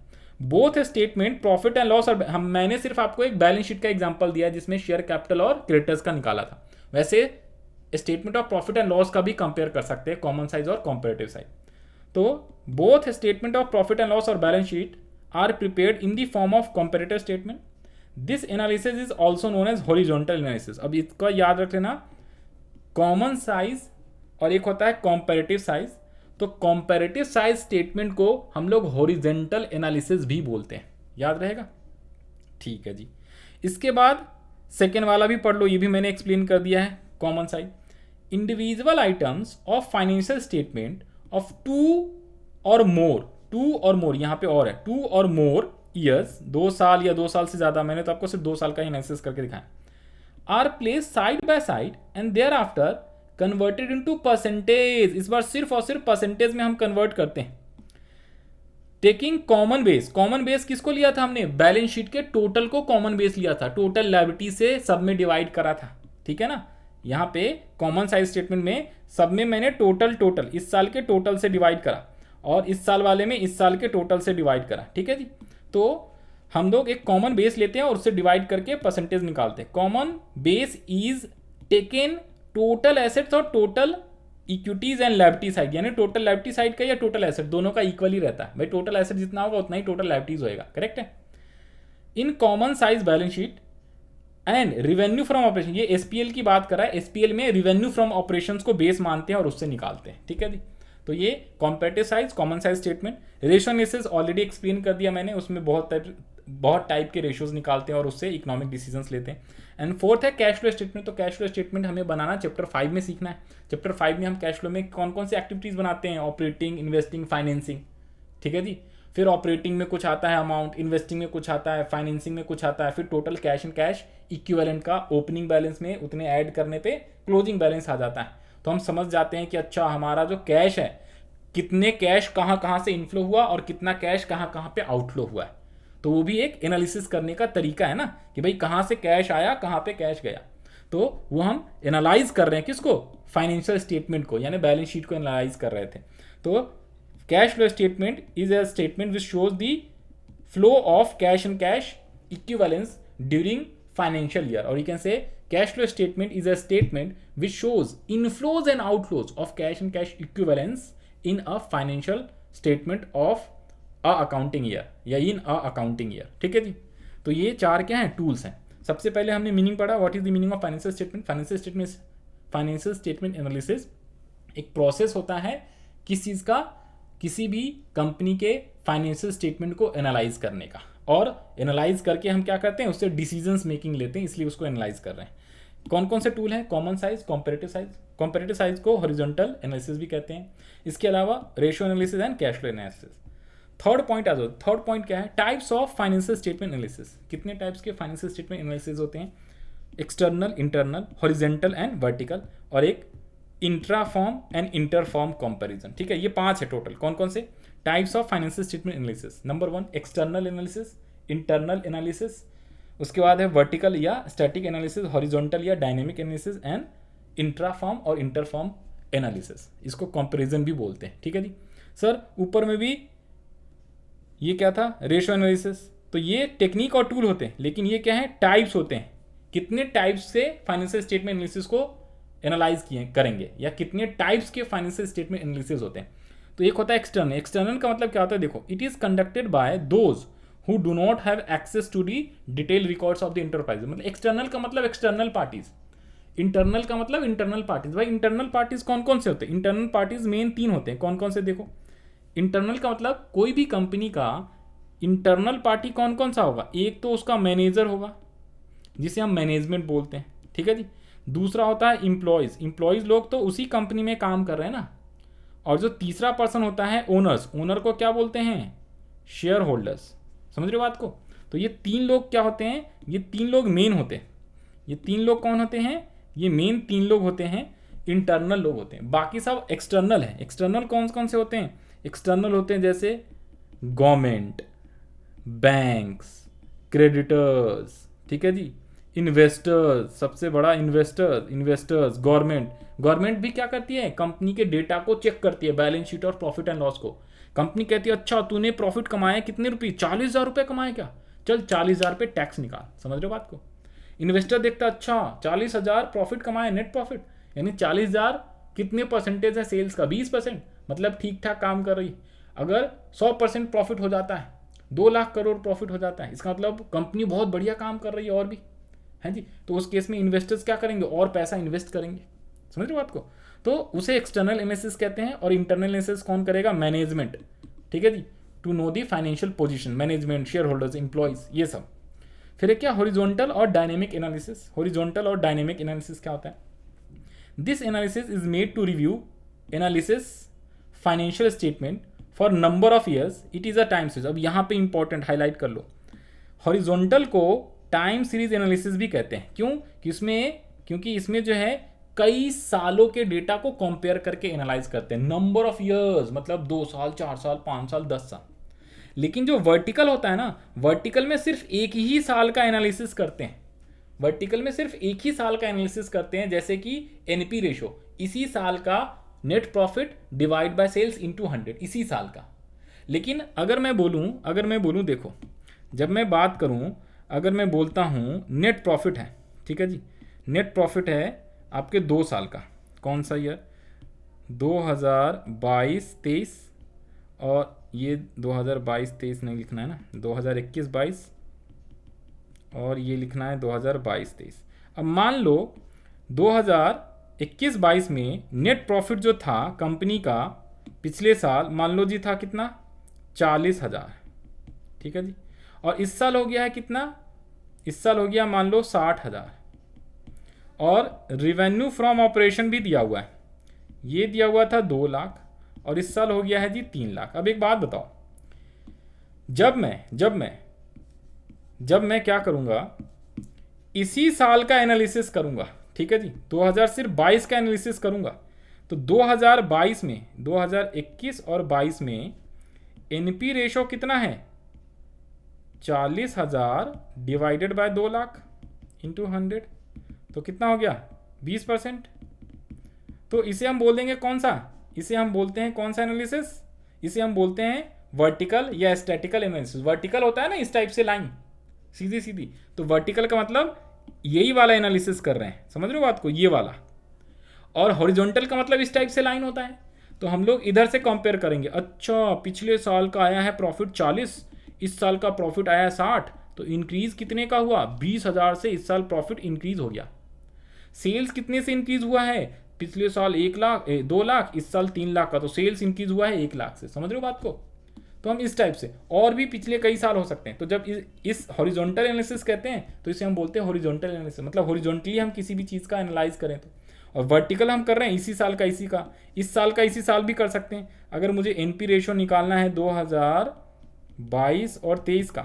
both statement, profit and loss. और मैंने सिर्फ आपको एक बैलेंस शीट का एग्जांपल दिया जिसमें शेयर कैपिटल और क्रेडिटर्स का निकाला था, वैसे statement of profit and loss का भी कंपेयर कर सकते हैं, कॉमन साइज और कंपैरेटिव साइज। तो both statement of profit and loss और balance sheet are prepared in the form of comparative statement. This analysis is also known as horizontal analysis. अब इसका याद रख लेना, कॉमन साइज और एक होता है कंपैरेटिव साइज. तो कंपैरेटिव साइज स्टेटमेंट को हम लोग हॉरिजॉन्टल एनालिसिस भी बोलते हैं, याद रहेगा. ठीक है जी. इसके बाद सेकेंड वाला भी पढ़ लो, ये भी मैंने एक्सप्लेन कर दिया है. Common size, individual items of financial statement of two और मोर, यहाँ पे और है, 2 और मोर ईयर्स, 2 साल या 2 साल से ज्यादा, मैंने तो आपको सिर्फ 2 साल का ही एनालिसिस करके दिखाया, are placed side by side and thereafter converted into percentage. इस बार सिर्फ और सिर्फ परसेंटेज में हम कन्वर्ट करते हैं. Taking common base. Common base किसको लिया था हमने? बैलेंस शीट के टोटल को कॉमन बेस लिया था, टोटल लायबिलिटी से सब में डिवाइड करा था. ठीक है ना. यहाँ पे कॉमन साइज स्टेटमेंट में सब में मैंने टोटल इस साल के टोटल से डिवाइड करा और इस साल वाले में इस साल के टोटल से डिवाइड करा. ठीक है जी. तो हम लोग एक कॉमन बेस लेते हैं और उससे डिवाइड करके परसेंटेज निकालते हैं. Common base is taken total assets और total equities and liability side, यानी टोटल लायबिलिटी साइड का या टोटल एसेट दोनों का इक्वल ही रहता है. भाई टोटल एसेट जितना होगा उतना ही टोटल लायबिलिटीज होएगा. करेक्ट है. In common size balance sheet and revenue from operation, ये एसपीएल की बात कर रहा है. एसपीएल में रिवेन्यू फ्रॉम ऑपरेशंस को बेस मानते हैं और उससे निकालते हैं. ठीक है जी. तो ये comparative size, common size statement. Ratio analysis already explain कर दिया मैंने, उसमें बहुत टाइप के रेशियोज निकालते हैं और उससे इकोनॉमिक डिसीजंस लेते हैं. एंड फोर्थ है कैश फ्लो स्टेटमेंट. तो कैश फ्लो स्टेटमेंट हमें बनाना चैप्टर 5 में सीखना है. चैप्टर 5 में हम कैश फ्लो में कौन कौन सी एक्टिविटीज बनाते हैं? Operating, investing, financing. ठीक है जी. फिर ऑपरेटिंग में कुछ आता है अमाउंट, इन्वेस्टिंग में कुछ आता है, फाइनेंसिंग में कुछ आता है, फिर total cash and cash equivalent का ओपनिंग बैलेंस में उतने ऐड करने पे क्लोजिंग बैलेंस आ जाता है. तो हम समझ जाते हैं कि अच्छा हमारा जो कैश है, कितने कैश कहाँ से इनफ्लो हुआ और कितना कैश कहाँ पे आउटफ्लो हुआ है. तो वो भी एक एनालिसिस करने का तरीका है ना, कि भाई कहाँ से कैश आया, कहाँ पे कैश गया. तो वो हम एनालाइज कर रहे हैं किसको? फाइनेंशियल स्टेटमेंट को, यानी बैलेंस शीट को एनालाइज कर रहे थे. तो cash flow statement is a statement which shows the flow of cash and cash equivalence during financial year. और you can say cash flow statement is a statement which shows inflows and outflows of cash and cash equivalence in a financial statement of a accounting year या in a accounting year. ठीक है जी. तो ये 4 क्या हैं? Tools हैं. सबसे पहले हमने मीनिंग पढ़ा, what is the meaning of financial statement. Financial statement analysis एक प्रोसेस होता है किस चीज़ का? किसी भी कंपनी के फाइनेंशियल स्टेटमेंट को एनालाइज करने का. और एनालाइज करके हम क्या करते हैं? उससे डिसीजंस मेकिंग लेते हैं, इसलिए उसको एनालाइज कर रहे हैं. कौन कौन से टूल हैं? Common size, comparative size. Comparative size को हॉरिजॉन्टल एनालिसिस भी कहते हैं. इसके अलावा ratio analysis and cash flow analysis. Third point आ जाओ. थर्ड पॉइंट क्या है? Types of financial statement analysis. कितने टाइप्स के फाइनेंशियल स्टेटमेंट एनालिसिस होते हैं? External, internal, horizontal and vertical, और एक intra firm and inter firm comparison. ठीक है. ये 5 है टोटल. कौन कौन से? Types of financial statement analysis. Number 1 external analysis, internal analysis. उसके बाद है वर्टिकल या स्टैटिक एनालिसिस, हॉरिजॉन्टल या dynamic analysis, and intra form और इंटर फॉर्म एनालिसिस. इसको कंपैरिजन भी बोलते हैं. ठीक है जी. सर ऊपर में भी ये क्या था? Ratio analysis. तो ये टेक्निक और टूल होते हैं, लेकिन ये क्या है? टाइप्स होते हैं. कितने टाइप्स से फाइनेंशियल स्टेटमेंट एनालिसिस को एनालाइज करेंगे, या कितने टाइप्स के फाइनेंशियल स्टेटमेंट एनालिसिस होते हैं. तो एक होता है एक्सटर्नल. एक्सटर्नल का मतलब क्या होता है? देखो, it is conducted by those who do not have access to the detailed records of the enterprise. मतलब एक्सटर्नल का मतलब एक्सटर्नल पार्टीज, इंटरनल का मतलब इंटरनल पार्टीज. भाई इंटरनल पार्टीज कौन कौन से होते हैं? इंटरनल पार्टीज मेन 3 होते हैं. कौन कौन से? देखो, इंटरनल का मतलब कोई भी कंपनी का इंटरनल पार्टी कौन कौन सा होगा? एक तो उसका मैनेजर होगा, जिसे हम मैनेजमेंट बोलते हैं. ठीक है जी. दूसरा होता है इम्प्लॉयज. इम्प्लॉयज लोग तो उसी कंपनी में काम कर रहे हैं ना. और जो तीसरा पर्सन होता है ओनर्स. ओनर को क्या बोलते हैं? Share holders. समझ रहे हो बात को? तो ये 3 लोग क्या होते हैं? ये 3 लोग मेन होते हैं. ये 3 लोग कौन होते हैं? ये मेन 3 लोग होते हैं, इंटरनल लोग होते हैं. बाकी सब एक्सटर्नल है. एक्सटर्नल कौन कौन से होते हैं? एक्सटर्नल होते हैं जैसे गवर्नमेंट, बैंक्स, क्रेडिटर्स. ठीक है जी. इन्वेस्टर्स, सबसे बड़ा इन्वेस्टर्स गवर्नमेंट. गवर्नमेंट भी क्या करती है? कंपनी के डेटा को चेक करती है, बैलेंस शीट और प्रॉफिट एंड लॉस को. कंपनी कहती है अच्छा तूने प्रॉफिट कमाया कितने रुपये? 40,000 रुपये कमाए क्या? चल 40,000 पे टैक्स निकाल. समझ रहे हो बात को? इन्वेस्टर देखता अच्छा 40,000 प्रॉफिट कमाया, नेट प्रॉफिट, यानी 40,000 कितने परसेंटेज है सेल्स का? 20%. मतलब ठीक ठाक काम कर रही. अगर 100% प्रॉफिट हो जाता है 2 लाख करोड़ प्रॉफिट हो जाता है, इसका मतलब कंपनी बहुत बढ़िया काम कर रही है और भी है जी। तो उस केस में इन्वेस्टर्स क्या करेंगे, और पैसा इन्वेस्ट करेंगे, समझ रहे हो बात को। तो उसे एक्सटर्नल एनालिसिस कहते हैं, और इंटरनल एनालिसिस कौन करेगा, मैनेजमेंट, ठीक है जी, to know the financial position, management, share holders, employees, ये सब। फिर एक क्या, हॉरिजॉन्टल और डायनेमिक एनालिसिस। हॉरिजॉन्टल और डायनेमिक एनालिसिस क्या होता है, this analysis is made to review analysis financial statement for number of years, it is a time series. अब यहाँ पे इंपॉर्टेंट हाईलाइट कर लो, हॉरिजॉन्टल को टाइम सीरीज एनालिसिस भी कहते हैं। क्यों, क्योंकि इसमें जो है कई सालों के डेटा को कंपेयर करके एनालाइज करते हैं। नंबर ऑफ ईयर्स मतलब 2 साल, 4 साल, 5 साल, 10 साल। लेकिन जो वर्टिकल होता है ना, वर्टिकल में सिर्फ एक ही साल का एनालिसिस करते हैं, वर्टिकल में सिर्फ एक ही साल का एनालिसिस करते हैं, जैसे कि एनपी रेशो, इसी साल का net profit divide by sales into 100, इसी साल का। लेकिन अगर मैं बोलूं देखो, जब मैं बात करूं, अगर मैं बोलता हूं नेट प्रॉफिट है, ठीक है जी, नेट प्रॉफिट है आपके 2 साल का, कौन सा ईयर, 2022-23, और ये 2022-23 नहीं लिखना है ना, 2021-22, और ये लिखना है 2022-23। अब मान लो 2021-22 में नेट प्रॉफिट जो था कंपनी का पिछले साल, मान लो जी था कितना, 40,000, ठीक है जी, और इस साल हो गया है कितना, इस साल हो गया मान लो 60,000, और रिवेन्यू फ्रॉम ऑपरेशन भी दिया हुआ है, ये दिया हुआ था 2 लाख, और इस साल हो गया है जी 3 लाख। अब एक बात बताओ, जब मैं क्या करूंगा, इसी साल का एनालिसिस करूंगा, ठीक है जी, 2022 का एनालिसिस करूंगा, तो 2022 में, 2021 और 22 में एनपी रेशो कितना है, 40,000 डिवाइडेड बाय 2 लाख इंटू 100, तो कितना हो गया, 20%। तो इसे हम बोल देंगे कौन सा, इसे हम बोलते हैं कौन सा एनालिसिस, इसे हम बोलते हैं वर्टिकल या स्टैटिकल एनालिसिस। वर्टिकल होता है ना इस टाइप से लाइन सीधी सीधी, तो वर्टिकल का मतलब यही वाला एनालिसिस कर रहे हैं, समझ रहे हो बात को, ये वाला। और हॉरिजॉन्टल का मतलब इस टाइप से लाइन होता है, तो हम लोग इधर से कंपेयर करेंगे, अच्छा पिछले साल का आया है प्रॉफिट 40, इस साल का प्रॉफिट आया है 60, तो इंक्रीज कितने का हुआ, 20,000 से इस साल प्रॉफिट इंक्रीज हो गया। सेल्स कितने से इंक्रीज हुआ है, पिछले साल 2 लाख, इस साल 3 लाख का, तो सेल्स इंक्रीज हुआ है 1 लाख से, समझ रहे हो बात को। तो हम इस टाइप से, और भी पिछले कई साल हो सकते हैं। तो जब इस हॉरिजॉन्टल एनालिसिस कहते हैं, तो इसे हम बोलते हैं हॉरिजॉन्टल एनालिसिस, मतलब हॉरिजॉन्टली हम किसी भी चीज़ का एनालाइज करें तो। और वर्टिकल हम कर रहे हैं इसी साल का इसी का, इस साल का इसी साल भी कर सकते हैं। अगर मुझे एनपी रेशो निकालना है 2022 और 23 का,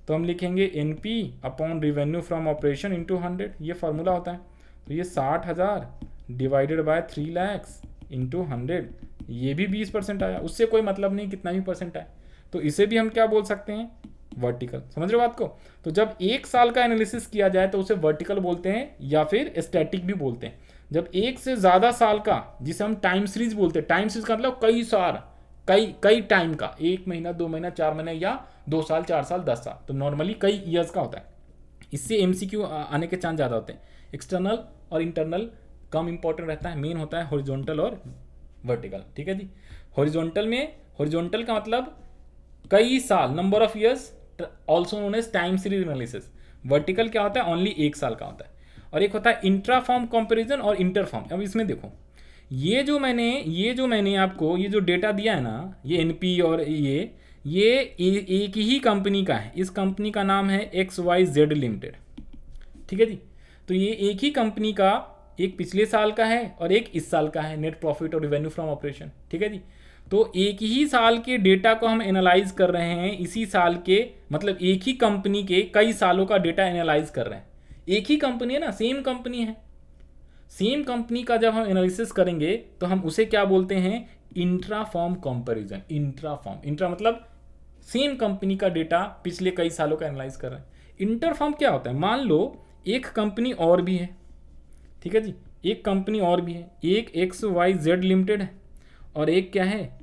तो हम लिखेंगे NP upon revenue from operation into 100, ये फार्मूला होता है। तो ये 60,000 डिवाइडेड बाय 3 लाख इंटू 100, ये भी 20% आया, उससे कोई मतलब नहीं कितना भी परसेंट आया। तो इसे भी हम क्या बोल सकते हैं, वर्टिकल, समझ रहे हो बात को। तो जब 1 साल का एनालिसिस किया जाए तो उसे वर्टिकल बोलते हैं, या फिर स्टैटिक भी बोलते हैं। जब 1 से ज़्यादा साल का, जिसे हम टाइम सीरीज बोलते हैं, टाइम सीरीज का मतलब कई साल, कई टाइम का, 1 महीना, 2 महीना, 4 महीने, या 2 साल, 4 साल, 10 साल, तो नॉर्मली कई ईयर्स का होता है। इससे एमसीक्यू आने के चांस ज़्यादा होते हैं। एक्सटर्नल और इंटरनल कम इंपॉर्टेंट रहता है, मेन होता है हॉरिजॉन्टल और वर्टिकल, ठीक है जी। हॉरिजॉन्टल का मतलब कई साल, number of years, also known as time series analysis. Vertical क्या होता है, ओनली 1 साल का होता है। और एक होता है इंट्रा फॉर्म कंपेरिजन और इंटर फॉर्म। अब इसमें देखो, ये जो मैंने आपको ये जो डेटा दिया है ना, ये एनपी और ये एक ही कंपनी का है। इस कंपनी का नाम है XYZ लिमिटेड, ठीक है जी। तो ये एक ही कंपनी का, एक पिछले साल का है और एक इस साल का है, नेट प्रॉफिट और रेवेन्यू फ्रॉम ऑपरेशन, ठीक है जी। तो एक ही साल के डेटा को हम एनालाइज कर रहे हैं, इसी साल के, मतलब एक ही कंपनी के कई सालों का डेटा एनालाइज कर रहे हैं। एक ही कंपनी है ना, सेम कंपनी है, सेम कंपनी का जब हम एनालिसिस करेंगे तो हम उसे क्या बोलते हैं, इंट्रा फॉर्म कंपेरिजन। इंट्रा मतलब सेम कंपनी का डेटा पिछले कई सालों का एनालाइज कर रहे हैं। इंटर फॉर्म क्या होता है, मान लो एक कंपनी और भी है, ठीक है जी, एक कंपनी और भी है, एक XYZ लिमिटेड है और एक क्या है,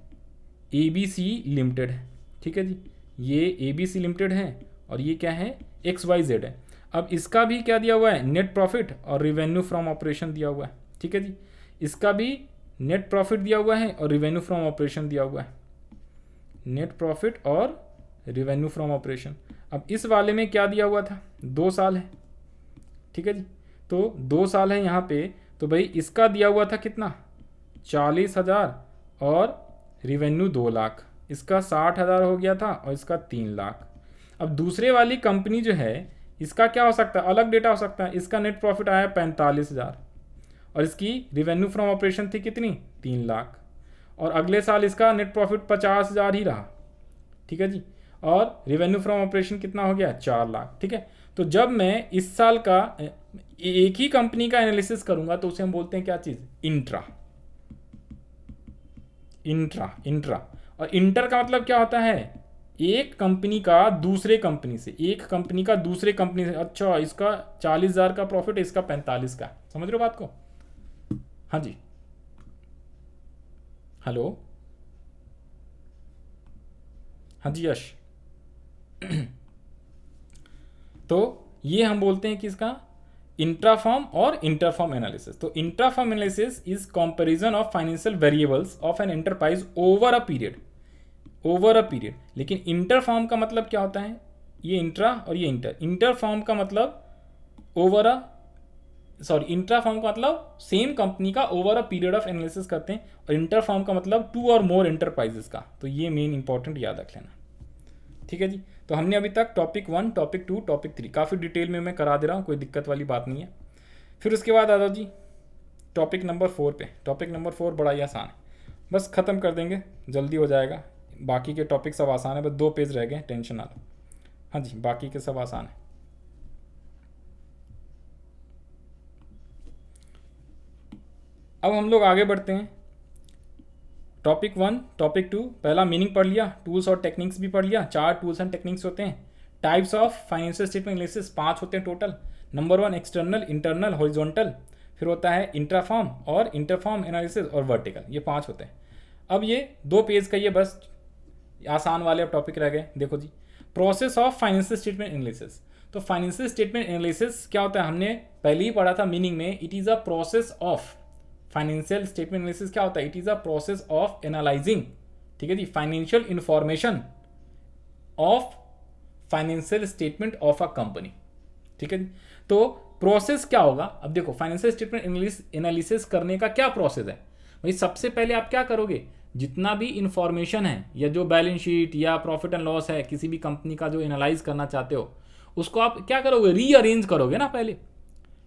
ABC लिमिटेड है, ठीक है जी। ये ABC लिमिटेड है और ये क्या है, XYZ है। अब इसका भी क्या दिया हुआ है, नेट प्रॉफिट और रिवेन्यू फ्रॉम ऑपरेशन दिया हुआ है, ठीक है जी। इसका भी नेट प्रॉफिट दिया हुआ है और रिवेन्यू फ्रॉम ऑपरेशन दिया हुआ है, नेट प्रॉफिट और रेवेन्यू फ्रॉम ऑपरेशन। अब इस वाले में क्या दिया हुआ था, 2 साल है, ठीक है जी। तो 2 साल है यहाँ पे, तो भाई इसका दिया हुआ था कितना, 40,000 और रेवेन्यू 2 लाख, इसका 60,000 हो गया था और इसका 3 लाख। अब दूसरे वाली कंपनी जो है इसका क्या हो सकता है, अलग डेटा हो सकता है। इसका नेट प्रॉफिट आया 45,000 और इसकी रेवेन्यू फ्रॉम ऑपरेशन थी कितनी, 3 लाख, और अगले साल इसका नेट प्रॉफिट 50,000 ही रहा, ठीक है जी, और रेवेन्यू फ्रॉम ऑपरेशन कितना हो गया, 4 लाख, ठीक है। तो जब मैं इस साल का एक ही कंपनी का एनालिसिस करूंगा तो उसे हम बोलते हैं क्या चीज़, इंट्रा। इंट्रा और इंटर का मतलब क्या होता है, एक कंपनी का दूसरे कंपनी से, एक कंपनी का दूसरे कंपनी से। अच्छा, इसका 40,000 का प्रॉफिट है, इसका 45 का, समझ रहे हो बात को। हाँ जी, हेलो, हाँ जी यश। तो ये हम बोलते हैं कि इसका इंट्राफॉर्म और इंटरफॉर्म एनालिसिस। तो intrafirm analysis is comparison of financial variables of an enterprise over a period, लेकिन इंटरफॉर्म का मतलब क्या होता है, ये इंट्रा और ये इंटरफॉर्म का मतलब इंट्राफॉर्म का मतलब सेम कंपनी का over a period of analysis करते हैं, और इंटरफॉर्म का मतलब 2 और मोर एंटरप्राइजेस का। तो ये मेन इंपॉर्टेंट याद रख लेना, ठीक है जी। तो हमने अभी तक टॉपिक 1, टॉपिक 2, टॉपिक 3 काफ़ी डिटेल में मैं करा दे रहा हूँ, कोई दिक्कत वाली बात नहीं है। फिर उसके बाद आ जाओ जी टॉपिक नंबर 4 पे। टॉपिक नंबर 4 बड़ा ही आसान है, बस ख़त्म कर देंगे, जल्दी हो जाएगा। बाकी के टॉपिक सब आसान है, बस 2 पेज रह गए, टेंशन ना लो। हाँ जी, बाकी के सब आसान है। अब हम लोग आगे बढ़ते हैं। टॉपिक 1, टॉपिक 2, पहला मीनिंग पढ़ लिया, टूल्स और टेक्निक्स भी पढ़ लिया। 4 टूल्स एंड टेक्निक्स होते हैं। Types of financial statement analysis 5 होते हैं total. Number 1 external, internal, horizontal. फिर होता है इंट्राफॉर्म और इंटरफॉर्म एनालिसिस और वर्टिकल, ये 5 होते हैं। अब ये 2 पेज का ये बस आसान वाले अब टॉपिक रह गए। देखो जी, process of financial statement analysis. तो फाइनेंशियल स्टेटमेंट एनालिसिस क्या होता है, हमने पहले ही पढ़ा था मीनिंग में। It is a process of financial statement analysis क्या होता है, it is a process of analysing, ठीक है जी, financial information of financial statement of a company, ठीक है जी। तो प्रोसेस क्या होगा, अब देखो फाइनेंशियल स्टेटमेंट एनालिसिस करने का क्या प्रोसेस है भाई। सबसे पहले आप क्या करोगे, जितना भी इंफॉर्मेशन है या जो बैलेंस शीट या प्रॉफिट एंड लॉस है किसी भी कंपनी का जो एनालाइज करना चाहते हो, उसको आप क्या करोगे, रीअरेंज करोगे ना पहले,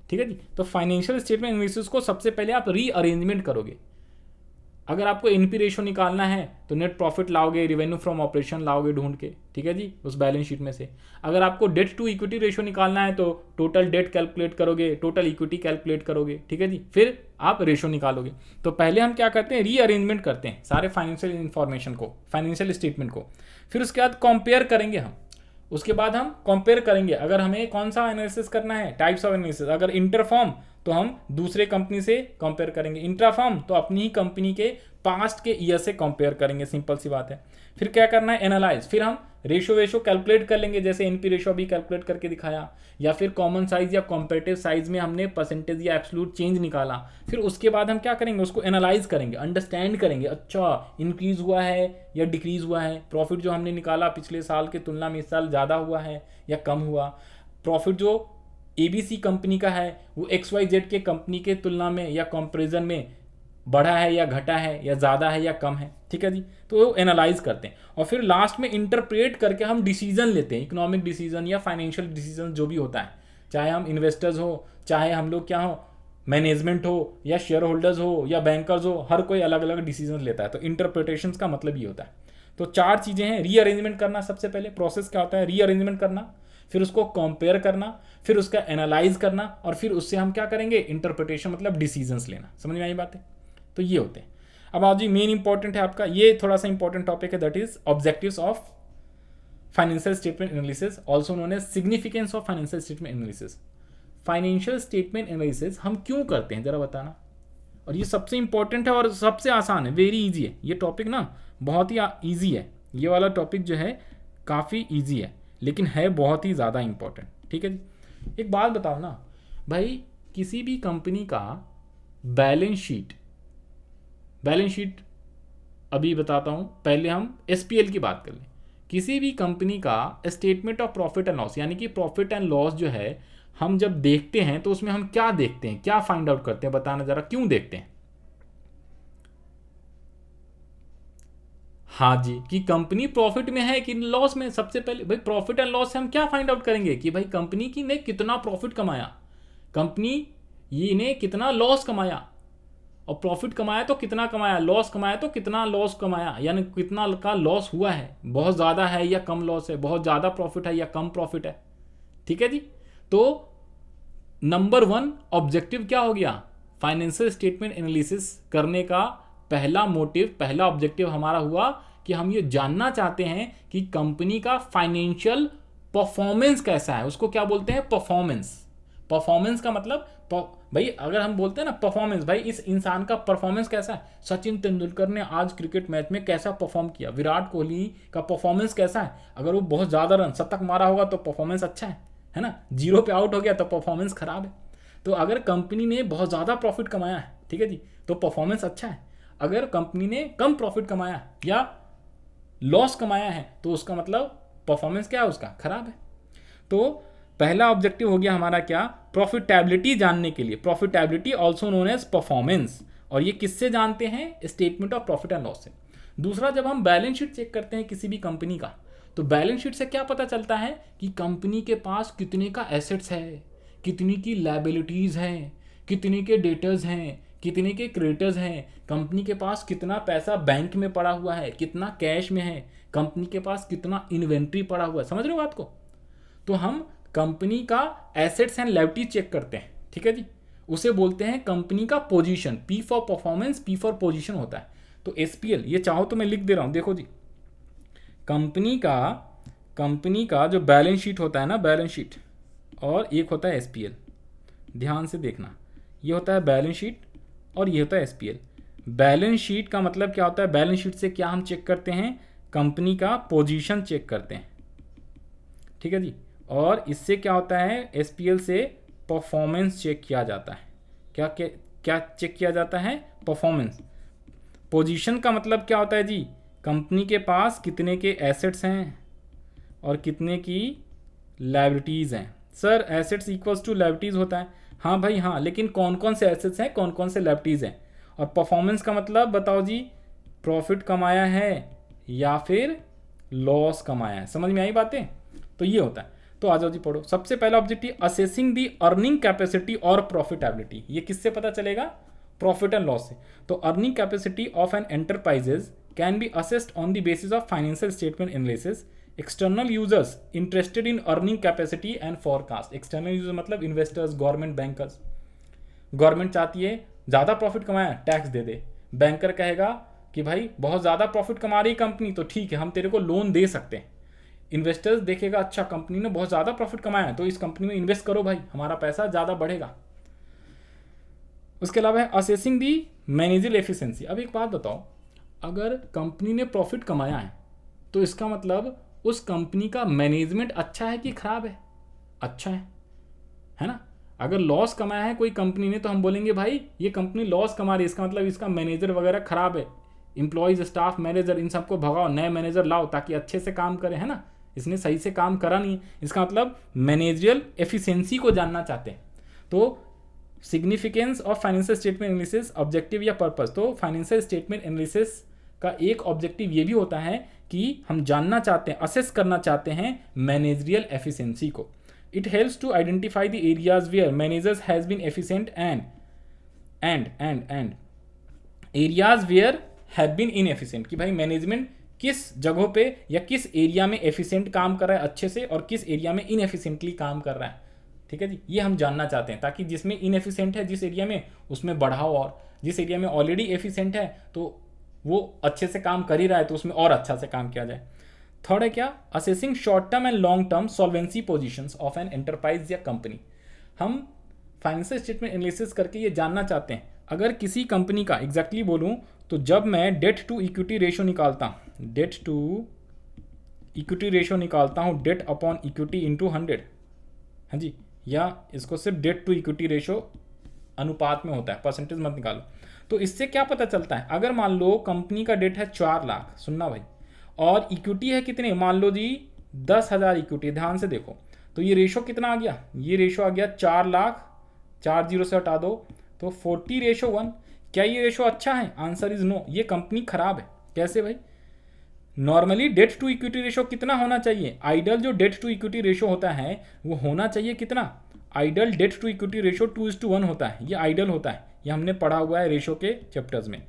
ठीक है जी। तो फाइनेंशियल स्टेटमेंट एनालिसिस को सबसे पहले आप रीअरेंजमेंट करोगे। अगर आपको एनपी रेशो निकालना है तो नेट प्रॉफिट लाओगे, रेवेन्यू फ्रॉम ऑपरेशन लाओगे ढूंढ के, ठीक है जी, उस बैलेंस शीट में से। अगर आपको डेट टू इक्विटी रेशो निकालना है तो टोटल डेट कैलकुलेट करोगे, टोटल इक्विटी कैलकुलेट करोगे, ठीक है जी, फिर आप रेशो निकालोगे। तो पहले हम क्या करते हैं, रीअरेंजमेंट करते हैं सारे फाइनेंशियल इंफॉर्मेशन को, फाइनेंशियल स्टेटमेंट को। फिर उसके बाद कंपेयर करेंगे हम, उसके बाद हम कंपेयर करेंगे अगर हमें कौन सा एनालिसिस करना है, टाइप्स ऑफ एनालिसिस। अगर इंटरफॉर्म तो हम दूसरे कंपनी से कंपेयर करेंगे, इंट्राफॉर्म तो अपनी ही कंपनी के पास्ट के ईयर से कंपेयर करेंगे, सिंपल सी बात है। फिर क्या करना है, एनालाइज। फिर हम रेशो कैलकुलेट कर लेंगे, जैसे एनपी रेशो भी कैलकुलेट करके दिखाया, या फिर कॉमन साइज या कॉम्पेरेटिव साइज में हमने परसेंटेज या एब्सोल्यूट चेंज निकाला। फिर उसके बाद हम क्या करेंगे, उसको एनालाइज करेंगे, अंडरस्टैंड करेंगे, अच्छा इंक्रीज हुआ है या डिक्रीज हुआ है, प्रॉफिट जो हमने निकाला पिछले साल की तुलना में इस साल ज़्यादा हुआ है या कम हुआ, प्रॉफिट जो ABC कंपनी का है वो XYZ के कंपनी के तुलना में या कंपैरिजन में बढ़ा है या घटा है या ज़्यादा है या कम है, ठीक है जी। तो एनालाइज करते हैं और फिर लास्ट में इंटरप्रेट करके हम डिसीजन लेते हैं, इकोनॉमिक डिसीजन या फाइनेंशियल डिसीजन जो भी होता है, चाहे हम इन्वेस्टर्स हो, चाहे हम लोग क्या हो, मैनेजमेंट हो या शेयर होल्डर्स हो या बैंकर्स हो, हर कोई अलग अलग डिसीजन लेता है। तो इंटरप्रिटेशंस का मतलब ये होता है। तो 4 चीज़ें हैं, रीअरेंजमेंट करना, सबसे पहले प्रोसेस क्या होता है, रीअरेंजमेंट करना, फिर उसको कंपेयर करना, फिर उसका एनालाइज करना, और फिर उससे हम क्या करेंगे, इंटरप्रिटेशन मतलब डिसीजंस लेना। समझ में आई बात है। तो ये होते हैं। अब आज जी मेन इंपॉर्टेंट है आपका, ये थोड़ा सा इंपॉर्टेंट टॉपिक है, that is objectives of financial statement analysis, also known as significance of financial statement analysis. Financial statement analysis हम क्यों करते हैं जरा बताना। और ये सबसे इंपॉर्टेंट है और सबसे आसान है, वेरी इजी है ये टॉपिक ना, बहुत ही ईजी है। ये वाला टॉपिक जो है काफ़ी ईजी है, लेकिन है बहुत ही ज़्यादा इंपॉर्टेंट, ठीक है जी। एक बात बताओ ना भाई, किसी भी कंपनी का बैलेंस शीट अभी बताता हूँ, पहले हम SPL की बात कर लें। किसी भी कंपनी का statement of profit and loss, यानी कि प्रॉफिट एंड लॉस जो है हम जब देखते हैं तो उसमें हम क्या देखते हैं, क्या फाइंड आउट करते हैं, बताना जरा क्यों देखते हैं। हाँ जी, कि कंपनी प्रॉफिट में है कि लॉस में। सबसे पहले भाई प्रॉफिट एंड लॉस से हम क्या फाइंड आउट करेंगे कि भाई कंपनी की ने कितना प्रॉफिट कमाया, कंपनी ये ने कितना लॉस कमाया, और प्रॉफिट कमाया तो कितना कमाया, लॉस कमाया तो कितना लॉस कमाया, यानी कितना का लॉस हुआ है, बहुत ज़्यादा है या कम लॉस है, बहुत ज़्यादा प्रॉफिट है या कम प्रॉफिट है। ठीक है जी। तो नंबर 1 ऑब्जेक्टिव क्या हो गया, फाइनेंशियल स्टेटमेंट एनालिसिस करने का पहला मोटिव, पहला ऑब्जेक्टिव हमारा हुआ कि हम ये जानना चाहते हैं कि कंपनी का फाइनेंशियल परफॉर्मेंस कैसा है। उसको क्या बोलते हैं, परफॉर्मेंस। परफॉर्मेंस का मतलब भाई अगर हम बोलते हैं ना परफॉर्मेंस, भाई इस इंसान का परफॉर्मेंस कैसा है, सचिन तेंदुलकर ने आज क्रिकेट मैच में कैसा परफॉर्म किया, विराट कोहली का परफॉर्मेंस कैसा है, अगर वो बहुत ज़्यादा रन शतक मारा होगा तो परफॉर्मेंस अच्छा है ना, 0 पे आउट हो गया तो परफॉर्मेंस खराब है। तो अगर कंपनी ने बहुत ज़्यादा प्रॉफिट कमाया है, ठीक है जी, तो परफॉर्मेंस अच्छा है। अगर कंपनी ने कम प्रॉफिट कमाया या लॉस कमाया है तो उसका मतलब परफॉर्मेंस क्या है, उसका खराब है। तो पहला ऑब्जेक्टिव हो गया हमारा क्या, प्रॉफिटेबिलिटी जानने के लिए, profitability also known as performance. और ये किससे जानते हैं, statement of profit and loss से। दूसरा, जब हम बैलेंस शीट चेक करते हैं किसी भी कंपनी का, तो बैलेंस शीट से क्या पता चलता है कि कंपनी के पास कितने का एसेट्स है, कितनी की लायबिलिटीज हैं, कितने के डेटर्स हैं, कितने के क्रेडिटर्स हैं, कंपनी के पास कितना पैसा बैंक में पड़ा हुआ है, कितना कैश में है, कंपनी के पास कितना इन्वेंट्री पड़ा हुआ है। समझ रहे हो बात को। तो हम कंपनी का एसेट्स एंड लायबिलिटी चेक करते हैं, ठीक है जी, उसे बोलते हैं कंपनी का position. P for performance, P for position होता है। तो एसपीएल, ये चाहो तो मैं लिख दे रहा हूं, देखो जी, कंपनी का जो बैलेंस शीट होता है ना, बैलेंस शीट, और एक होता है एसपीएल। ध्यान से देखना, ये होता है बैलेंस शीट और ये होता है एसपीएल। बैलेंस शीट का मतलब क्या होता है, बैलेंस शीट से क्या हम चेक करते हैं, कंपनी का पोजीशन चेक करते हैं, ठीक है जी। और इससे क्या होता है, एसपीएल से परफॉर्मेंस चेक किया जाता है। क्या क्या क्या चेक किया जाता है, परफॉर्मेंस। पोजीशन का मतलब क्या होता है जी, कंपनी के पास कितने के एसेट्स हैं और कितने की लायबिलिटीज़ हैं। Sir assets equals to liabilities होता है, हाँ भाई हाँ, लेकिन कौन कौन से एसेट्स हैं, कौन कौन से लायबिलिटीज़ हैं। और परफॉर्मेंस का मतलब बताओ जी, प्रॉफिट कमाया है या फिर लॉस कमाया है। समझ में आई बातें। तो ये होता है। तो आ जाओ जी पढ़ो। सबसे पहला objective, assessing the earning capacity और प्रॉफिटेबिलिटी। ये किससे पता चलेगा, प्रॉफिट एंड लॉस से। तो earning capacity of an enterprises can be assessed on the basis of financial statement analysis. External users interested in earning capacity and forecast. External user मतलब investors, government, bankers. Government चाहती है ज़्यादा profit कमाया, tax दे दे। Banker कहेगा कि भाई बहुत ज़्यादा प्रॉफिट कमा रही कंपनी तो ठीक है, हम तेरे को लोन दे सकते हैं। इन्वेस्टर्स देखेगा, अच्छा कंपनी ने बहुत ज़्यादा प्रॉफिट कमाया है तो इस कंपनी में इन्वेस्ट करो भाई, हमारा पैसा ज़्यादा बढ़ेगा। उसके अलावा है असेसिंग दी मैनेजर एफिशिएंसी। अब एक बात बताओ, अगर कंपनी ने प्रॉफिट कमाया है तो इसका मतलब उस कंपनी का मैनेजमेंट अच्छा है कि खराब है, अच्छा है ना। अगर लॉस कमाया है कोई कंपनी ने तो हम बोलेंगे भाई ये कंपनी लॉस कमा रही है, इसका मतलब इसका मैनेजर वगैरह खराब है, इंप्लॉयज, स्टाफ, मैनेजर, इन सबको भगाओ, नए मैनेजर लाओ ताकि अच्छे से काम करे, है ना। इसने सही से काम करा नहीं, इसका मतलब मैनेजरियल एफिशिएंसी को जानना चाहते हैं। तो significance of financial statement analysis, objective या पर्पस। तो फाइनेंशियल स्टेटमेंट एनालिसिस का एक ऑब्जेक्टिव ये भी होता है कि हम जानना चाहते हैं, असेस करना चाहते हैं मैनेजरियल एफिशिएंसी को। It helps to identify the areas where managers has been efficient and areas where have been inefficient, कि भाई मैनेजमेंट किस जगहों पे या किस एरिया में एफिशिएंट काम कर रहा है अच्छे से और किस एरिया में इनएफिशिएंटली काम कर रहा है, ठीक है जी। ये हम जानना चाहते हैं ताकि जिसमें इनएफिशिएंट है जिस एरिया में, उसमें बढ़ाओ, और जिस एरिया में ऑलरेडी एफिशिएंट है तो वो अच्छे से काम कर ही रहा है तो उसमें और अच्छा से काम किया जाए। थर्ड है क्या, assessing short term and long term solvency positions of an enterprise या कंपनी। हम फाइनेंशियल स्टेटमेंट एनालिसिस करके ये जानना चाहते हैं, अगर किसी कंपनी का एग्जैक्टली बोलूं तो जब मैं डेट टू इक्विटी रेशियो निकालता हूं, डेट टू इक्विटी रेशियो निकालता हूं, डेट अपॉन इक्विटी इंटू 100, हाँ जी, या इसको सिर्फ डेट टू इक्विटी रेशियो अनुपात में होता है, परसेंटेज मत निकालो। तो इससे क्या पता चलता है, अगर मान लो कंपनी का डेट है 4 लाख, सुनना भाई, और इक्विटी है कितने, मान लो जी 10,000 इक्विटी, ध्यान से देखो तो ये रेशो कितना आ गया, ये रेशो आ गया 4 लाख, 4 जीरो से हटा दो तो 40:1। क्या ये रेशो अच्छा है, आंसर इज नो, ये कंपनी खराब है। कैसे भाई, normally debt to equity ratio कितना होना चाहिए, आइडल जो डेट टू इक्विटी रेशो होता है वो होना चाहिए कितना, ideal debt to equity ratio 2:1 होता है, ये आइडल होता है, ये हमने पढ़ा हुआ है रेशो के चैप्टर्स में।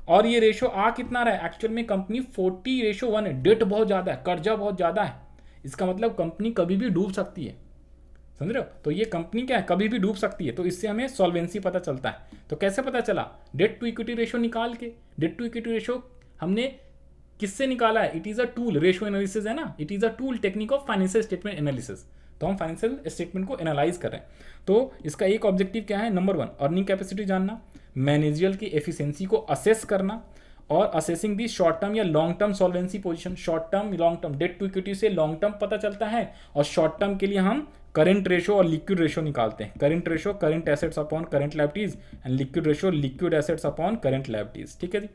और ये रेशो आ कितना रहा है, एक्चुअल में कंपनी 40:1 है, डेट बहुत ज़्यादा है, कर्जा बहुत ज़्यादा है, इसका मतलब कंपनी कभी भी डूब सकती है, समझ रहे हो। तो ये कंपनी क्या है, कभी भी डूब सकती है, तो इससे हमें सॉल्वेंसी पता चलता है। तो कैसे पता चला, डेट टू इक्विटी रेशो निकाल के, डेट टू इक्विटी रेशो हमने किससे निकाला है, it is a tool, ratio analysis है ना, it is a tool technique of financial statement analysis. तो हम फाइनेंशियल स्टेटमेंट को एनालाइज कर रहे हैं। तो इसका एक ऑब्जेक्टिव क्या है, नंबर 1 अर्निंग कैपेसिटी जानना, मैनेजरियल की एफिशिएंसी को असेस करना, और असेसिंग दी शॉर्ट टर्म या long term solvency position, short term long term, debt to equity से लॉन्ग टर्म पता चलता है, और शॉर्ट टर्म के लिए हम करंट रेशो और लिक्विड रेशो निकालते हैं, current ratio current assets upon current liabilities and liquid ratio liquid assets upon current liabilities, ठीक है जी।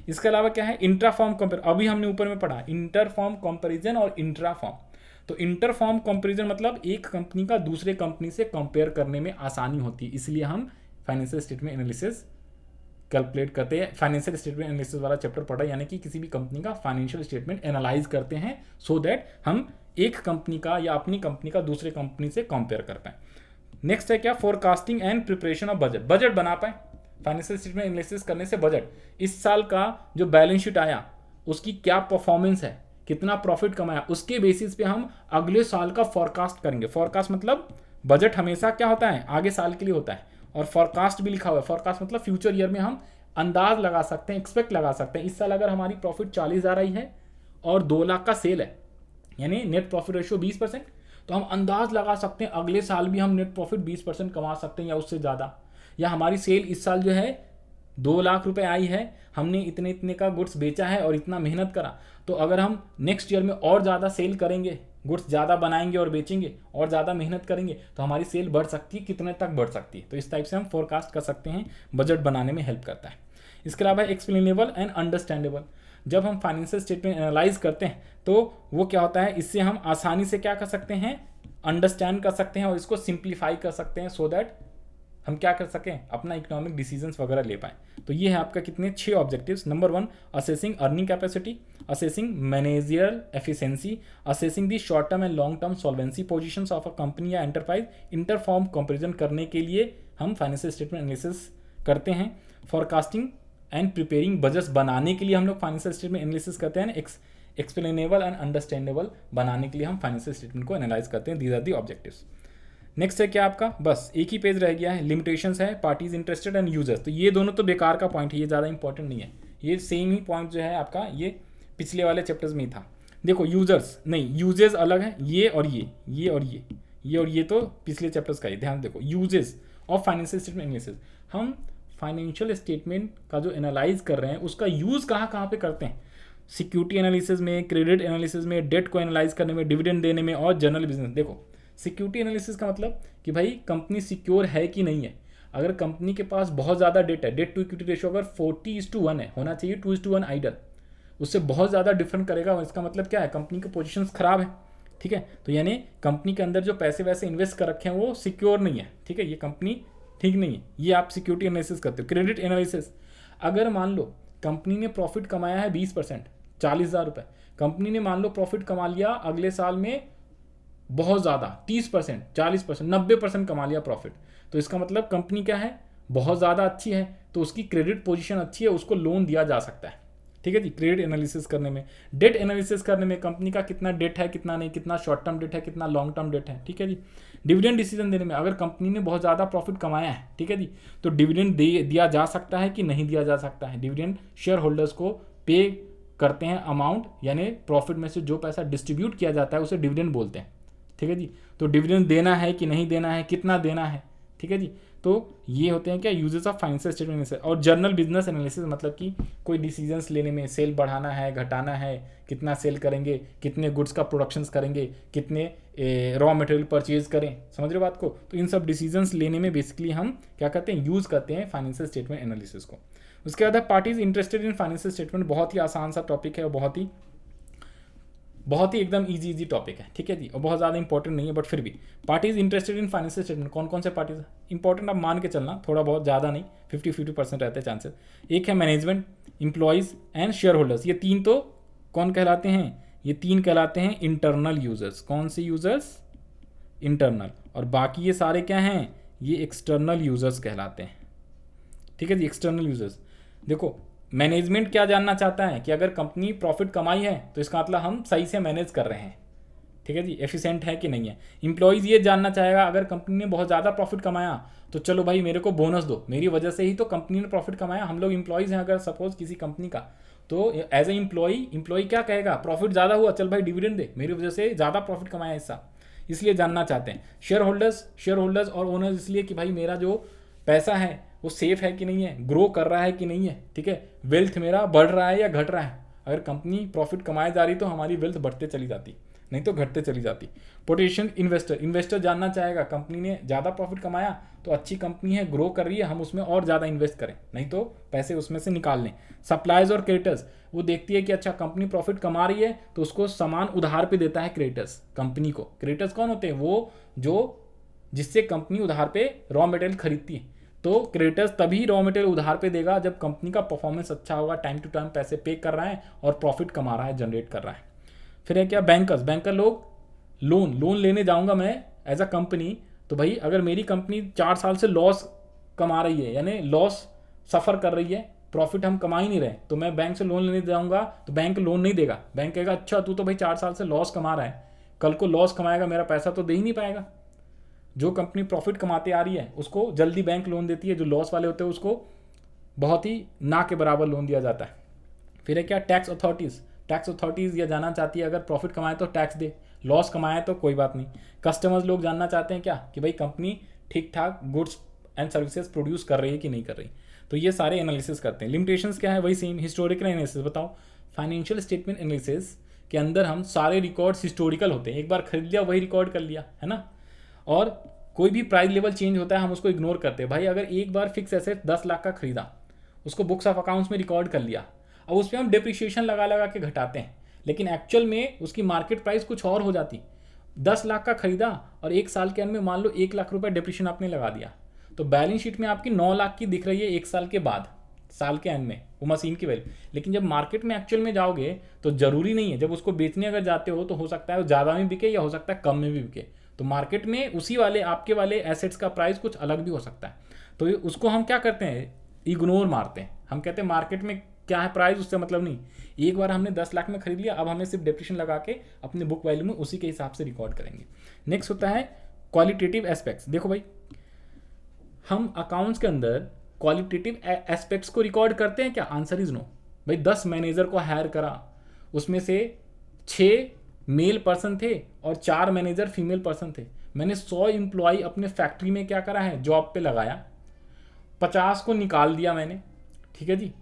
इसके अलावा क्या है, इंट्राफॉर्म कंपेयर, अभी हमने ऊपर में पढ़ा इंटरफॉर्म कंपैरिजन और इंट्राफॉर्म। तो इंटरफॉर्म कंपैरिजन मतलब एक कंपनी का दूसरे कंपनी से कंपेयर करने में आसानी होती है, इसलिए हम फाइनेंशियल स्टेटमेंट एनालिसिस कैलकुलेट करते हैं, फाइनेंशियल स्टेटमेंट एनालिसिस वाला चैप्टर पढ़ा, यानी कि किसी भी कंपनी का फाइनेंशियल स्टेटमेंट एनालाइज करते हैं सो दैट हम एक कंपनी का या अपनी कंपनी का दूसरे कंपनी से कंपेयर कर पाए। नेक्स्ट है क्या, forecasting and preparation of budget, budget बना पाए फाइनेंशियल स्टेटमेंट एनालिसिस करने से। बजट, इस साल का जो बैलेंस शीट आया उसकी क्या परफॉर्मेंस है, कितना प्रॉफिट कमाया, उसके बेसिस पे हम अगले साल का फोरकास्ट करेंगे। फोरकास्ट मतलब बजट हमेशा क्या होता है, आगे साल के लिए होता है, और फोरकास्ट भी लिखा हुआ है, फोरकास्ट मतलब फ्यूचर ईयर में हम अंदाज लगा सकते हैं, एक्सपेक्ट लगा सकते हैं। इस साल अगर हमारी प्रॉफिट 40,000 आई है और 2 लाख का सेल है, यानी नेट प्रॉफिट रेशियो 20%, तो हम अंदाज लगा सकते हैं अगले साल भी हम नेट प्रॉफिट 20% कमा सकते हैं या उससे ज़्यादा। या हमारी सेल इस साल जो है 2 लाख रुपए आई है, हमने इतने इतने का गुड्स बेचा है और इतना मेहनत करा, तो अगर हम नेक्स्ट ईयर में और ज़्यादा सेल करेंगे, गुड्स ज़्यादा बनाएंगे और बेचेंगे और ज़्यादा मेहनत करेंगे, तो हमारी सेल बढ़ सकती है, कितने तक बढ़ सकती है। तो इस टाइप से हम फोरकास्ट कर सकते हैं, बजट बनाने में हेल्प करता है। इसके अलावा एक्सप्लेनेबल एंड अंडरस्टैंडेबल, जब हम फाइनेंशियल स्टेटमेंट एनालाइज करते हैं तो वो क्या होता है, इससे हम आसानी से क्या कर सकते हैं, अंडरस्टैंड कर सकते हैं और इसको सिंप्लीफाई कर सकते हैं, सो दैट हम क्या कर सकें, अपना इकोनॉमिक डिसीजंस वगैरह ले पाएँ। तो ये है आपका कितने 6 objectives. Number 1 assessing earning capacity, assessing managerial efficiency, assessing the short term and long term solvency positions of a company या एंटरप्राइज। इंटरफॉर्म कंपैरिजन करने के लिए हम फाइनेंशियल स्टेटमेंट एनालिसिस करते हैं। फॉरकास्टिंग एंड प्रिपेयरिंग बजट्स बनाने के लिए हम लोग फाइनेंशियल स्टेटमेंट एनालिसिस करते हैं। एक्सप्लेनेबल एंड अंडरस्टैंडेबल बनाने के लिए हम फाइनेंशियल स्टेटमेंट को एनालाइज करते हैं। These are the objectives. Next है क्या आपका, बस एक ही पेज रह गया है, लिमिटेशंस है, पार्टीज इंटरेस्टेड एंड यूजर्स। तो ये दोनों तो बेकार का पॉइंट है, ये ज़्यादा इंपॉर्टेंट नहीं है, ये सेम ही पॉइंट जो है आपका ये पिछले वाले चैप्टर्स में ही था। देखो यूजर्स नहीं, यूजेस अलग है, ये और ये और ये तो पिछले चैप्टर्स का ही, ध्यान देखो। Uses of financial statement analysis, हम फाइनेंशियल स्टेटमेंट का जो एनालाइज कर रहे हैं उसका यूज़ कहाँ पे करते हैं, सिक्योरिटी एनालिसिस में, क्रेडिट एनालिसिस में, डेट को एनालाइज करने में, डिविडेंड देने में और जनरल बिजनेस। देखो सिक्योरिटी एनालिसिस का मतलब कि भाई कंपनी सिक्योर है कि नहीं है। अगर कंपनी के पास बहुत ज़्यादा डेट है, डेट टू इक्विटी रेशियो अगर 40:1 है, होना चाहिए 2:1 आइडल, उससे बहुत ज़्यादा डिफरेंट करेगा, इसका मतलब क्या है, कंपनी की पोजीशंस खराब है, ठीक है। तो यानी कंपनी के अंदर जो पैसे वैसे इन्वेस्ट कर रखे हैं वो सिक्योर नहीं है, ठीक है, ये कंपनी ठीक नहीं है, ये आप सिक्योरिटी एनालिसिस करते हो। क्रेडिट एनालिसिस, अगर मान लो कंपनी ने प्रॉफिट कमाया है 20%, 40,000 रुपये, कंपनी ने मान लो प्रॉफिट कमा लिया अगले साल में बहुत ज़्यादा 30%, 40%, 90% कमा लिया प्रॉफिट, तो इसका मतलब कंपनी क्या है, बहुत ज़्यादा अच्छी है, तो उसकी क्रेडिट पोजीशन अच्छी है, उसको लोन दिया जा सकता है, ठीक है जी। क्रेडिट एनालिसिस करने में, डेट एनालिसिस करने में कंपनी का कितना डेट है, कितना नहीं, कितना शॉर्ट टर्म डेट है, कितना लॉन्ग टर्म डेट है, ठीक है जी। डिविडेंड डिसीजन देने में, अगर कंपनी ने बहुत ज़्यादा प्रॉफिट कमाया है, ठीक है जी, तो डिविडेंड दिया जा सकता है कि नहीं दिया जा सकता है। डिविडेंड शेयर होल्डर्स को पे करते हैं अमाउंट, यानी प्रॉफिट में से जो पैसा डिस्ट्रीब्यूट किया जाता है उसे डिविडेंड बोलते हैं, ठीक है जी। तो डिविडेंड देना है कि नहीं देना है, कितना देना है, ठीक है जी। तो ये होते हैं क्या, uses of financial statement analysis. और जर्नल बिजनेस एनालिसिस मतलब कि कोई डिसीजंस लेने में, सेल बढ़ाना है, घटाना है, कितना सेल करेंगे, कितने गुड्स का प्रोडक्शंस करेंगे, कितने रॉ मटेरियल परचेज करें, समझ रहे हो बात को। तो इन सब डिसीजंस लेने में बेसिकली हम क्या करते हैं, यूज़ करते हैं फाइनेंशियल स्टेटमेंट एनालिसिस को। उसके बाद parties interested in financial statement, बहुत ही आसान सा टॉपिक है और बहुत ही बहुत ही एकदम इजी टॉपिक है, ठीक है जी, और बहुत ज़्यादा इंपॉर्टेंट नहीं है, बट फिर भी parties interested in financial statement, कौन कौन से पार्टीज इंपॉर्टेंट आप मान के चलना, थोड़ा बहुत, ज़्यादा नहीं, 50-50% रहते हैं चांसेस। एक है management, employees and share holders, ये तीन तो कौन कहलाते हैं, ये तीन कहलाते हैं इंटरनल यूजर्स। कौन से यूजर्स? इंटरनल। और बाकी ये सारे क्या हैं, ये एक्सटर्नल यूजर्स कहलाते हैं, ठीक है जी, एक्सटर्नल यूजर्स। देखो मैनेजमेंट क्या जानना चाहता है कि अगर कंपनी प्रॉफिट कमाई है तो इसका मतलब हम सही से मैनेज कर रहे हैं, ठीक है जी, एफिशिएंट है कि नहीं है। इंप्लॉयज़ ये जानना चाहेगा अगर कंपनी ने बहुत ज़्यादा प्रॉफिट कमाया तो चलो भाई मेरे को बोनस दो, मेरी वजह से ही तो कंपनी ने प्रॉफिट कमाया, हम लोग इंप्लॉयज़ हैं अगर सपोज किसी कंपनी का, तो एज ए एम्प्लॉय क्या कहेगा, प्रॉफिट ज़्यादा हुआ, चल भाई डिविडेंड दे, मेरी वजह से ज़्यादा प्रॉफिट कमाया हिस्सा, इसलिए जानना चाहते हैं। शेयर होल्डर्स और ओनर्स इसलिए कि भाई मेरा जो पैसा है वो सेफ है कि नहीं है, ग्रो कर रहा है कि नहीं है, ठीक है, वेल्थ मेरा बढ़ रहा है या घट रहा है। अगर कंपनी प्रॉफिट कमाए जा रही तो हमारी वेल्थ बढ़ते चली जाती, नहीं तो घटते चली जाती। पोटेंशियल इन्वेस्टर जानना चाहेगा कंपनी ने ज़्यादा प्रॉफिट कमाया तो अच्छी कंपनी है, ग्रो कर रही है, हम उसमें और ज़्यादा इन्वेस्ट करें, नहीं तो पैसे उसमें से निकाल लें। सप्लायर्स और क्रेडिटर्स, वो देखती है कि अच्छा कंपनी प्रॉफिट कमा रही है तो उसको सामान उधार पे देता है क्रेडिटर्स कंपनी को। क्रेडिटर्स कौन होते हैं? वो जो जिससे कंपनी उधार पे रॉ मटेरियल खरीदती है, तो क्रेडिटर्स तभी रॉ मटेरियल उधार पे देगा जब कंपनी का परफॉर्मेंस अच्छा होगा, टाइम टू टाइम पैसे पे कर रहा है और प्रॉफिट कमा रहा है, जनरेट कर रहा है। फिर है क्या, बैंकर लोग, लोन लेने जाऊंगा मैं एज अ कंपनी, तो भाई अगर मेरी कंपनी 4 साल से लॉस कमा रही है, यानी लॉस सफ़र कर रही है, प्रॉफिट हम कमा ही नहीं रहे, तो मैं बैंक से लोन लेने जाऊंगा तो बैंक लोन नहीं देगा। बैंक कहेगा अच्छा तू तो भाई 4 साल से लॉस कमा रहा है, कल को लॉस कमाएगा, मेरा पैसा तो दे ही नहीं पाएगा। जो कंपनी प्रॉफिट कमाते आ रही है उसको जल्दी बैंक लोन देती है, जो लॉस वाले होते हैं उसको बहुत ही ना के बराबर लोन दिया जाता है। फिर है क्या, टैक्स अथॉरिटीज़ ये जानना चाहती है अगर प्रॉफिट कमाए तो टैक्स दे, लॉस कमाए तो कोई बात नहीं। कस्टमर्स लोग जानना चाहते हैं क्या कि भाई कंपनी ठीक ठाक गुड्स एंड सर्विसेज प्रोड्यूस कर रही है कि नहीं कर रही, तो ये सारे एनालिसिस करते हैं। लिमिटेशंस क्या है, वही सेम हिस्टोरिकल एनालिसिस। बताओ फाइनेंशियल स्टेटमेंट एनालिसिस के अंदर हम सारे रिकॉर्ड्स हिस्टोरिकल होते हैं, एक बार खरीद लिया वही रिकॉर्ड कर लिया, है ना। और कोई भी प्राइस लेवल चेंज होता है हम उसको इग्नोर करते हैं। भाई अगर एक बार फिक्स एसेट 10 लाख का खरीदा, उसको बुक्स ऑफ अकाउंट्स में रिकॉर्ड कर लिया, अब उस पर हम डिप्रिशिएशन लगा के घटाते हैं, लेकिन एक्चुअल में उसकी मार्केट प्राइस कुछ और हो जाती। 10 लाख का खरीदा और 1 साल के अंत में मान लो 1 लाख रुपए डिप्रिशिएशन आपने लगा दिया, तो बैलेंस शीट में आपकी 9 लाख की दिख रही है 1 साल के बाद, साल के एंड में वो मशीन की वैल्यू। लेकिन जब मार्केट में एक्चुअल में जाओगे तो जरूरी नहीं है, जब उसको बेचने अगर जाते हो तो हो सकता है वो ज़्यादा में बिके या हो सकता है कम में भी बिके, तो मार्केट में उसी वाले आपके वाले एसेट्स का प्राइस कुछ अलग भी हो सकता है। तो उसको हम क्या करते हैं, इग्नोर मारते हैं। हम कहते हैं मार्केट में क्या है प्राइस उससे मतलब नहीं, एक बार हमने 10 लाख में खरीद लिया, अब हमें सिर्फ डेप्रिसिएशन लगा के अपने बुक वैल्यू में उसी के हिसाब से रिकॉर्ड करेंगे। नेक्स्ट होता है क्वालिटेटिव एस्पेक्ट्स। देखो भाई हम अकाउंट्स के अंदर क्वालिटेटिव एस्पेक्ट्स को रिकॉर्ड करते हैं क्या? Answer is no. भाई 10 मैनेजर को हायर करा, उसमें से 6 मेल पर्सन थे और 4 मैनेजर फीमेल पर्सन थे। मैंने 100 एम्प्लॉय अपने फैक्ट्री में क्या करा है, जॉब पे लगाया, 50 को निकाल दिया मैंने, ठीक है जी,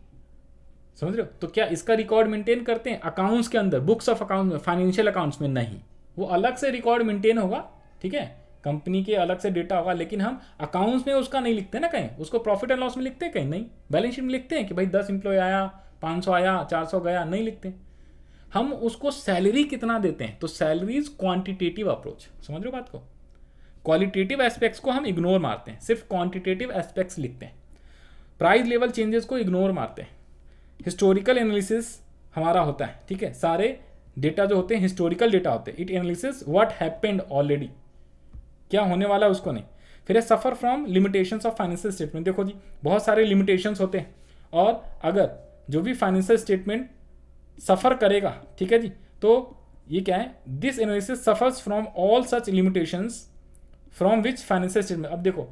समझ रहे हो। तो क्या इसका रिकॉर्ड मेंटेन करते हैं अकाउंट्स के अंदर, बुक्स ऑफ अकाउंट में, फाइनेंशियल अकाउंट्स में? नहीं, वो अलग से रिकॉर्ड मेंटेन होगा, ठीक है, कंपनी के अलग से डेटा होगा, लेकिन हम अकाउंट्स में उसका नहीं लिखते ना कहीं, उसको प्रॉफिट एंड लॉस में लिखते हैं कहीं, नहीं बैलेंस शीट में लिखते हैं कि भाई 10 एम्प्लॉय आया, 500 आया, 400 गया, नहीं लिखते। हम उसको सैलरी कितना देते हैं, तो सैलरी इज क्वांटिटेटिव अप्रोच, समझ रहे हो बात को। क्वालिटेटिव एस्पेक्ट्स को हम इग्नोर मारते हैं, सिर्फ क्वांटिटेटिव एस्पेक्ट्स लिखते हैं। प्राइस लेवल चेंजेस को इग्नोर मारते हैं। हिस्टोरिकल एनालिसिस हमारा होता है, ठीक है, सारे डेटा जो होते हैं हिस्टोरिकल डेटा होते हैं। It analysis what happened already, क्या होने वाला है उसको नहीं। फिर है suffer from limitations of financial statement. देखो जी बहुत सारे लिमिटेशंस होते हैं, और अगर जो भी फाइनेंशियल स्टेटमेंट सफ़र करेगा, ठीक है जी, तो ये क्या है, this analysis suffers from all such limitations from which financial statement. अब देखो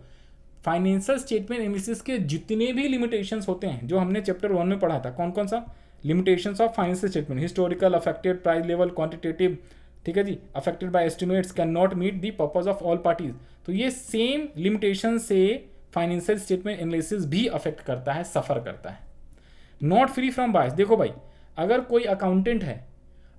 फाइनेंशियल स्टेटमेंट एनालिसिस के जितने भी लिमिटेशंस होते हैं जो हमने चैप्टर 1 में पढ़ा था, कौन कौन सा, limitations of financial statement, historical, affected, price level, quantitative, ठीक है जी, affected by estimates, can not meet the purpose of all parties. तो ये सेम लिमिटेशन से फाइनेंशियल स्टेटमेंट एनालिसिस भी अफेक्ट करता है, सफ़र करता है। Not free from bias. देखो भाई अगर कोई अकाउंटेंट है,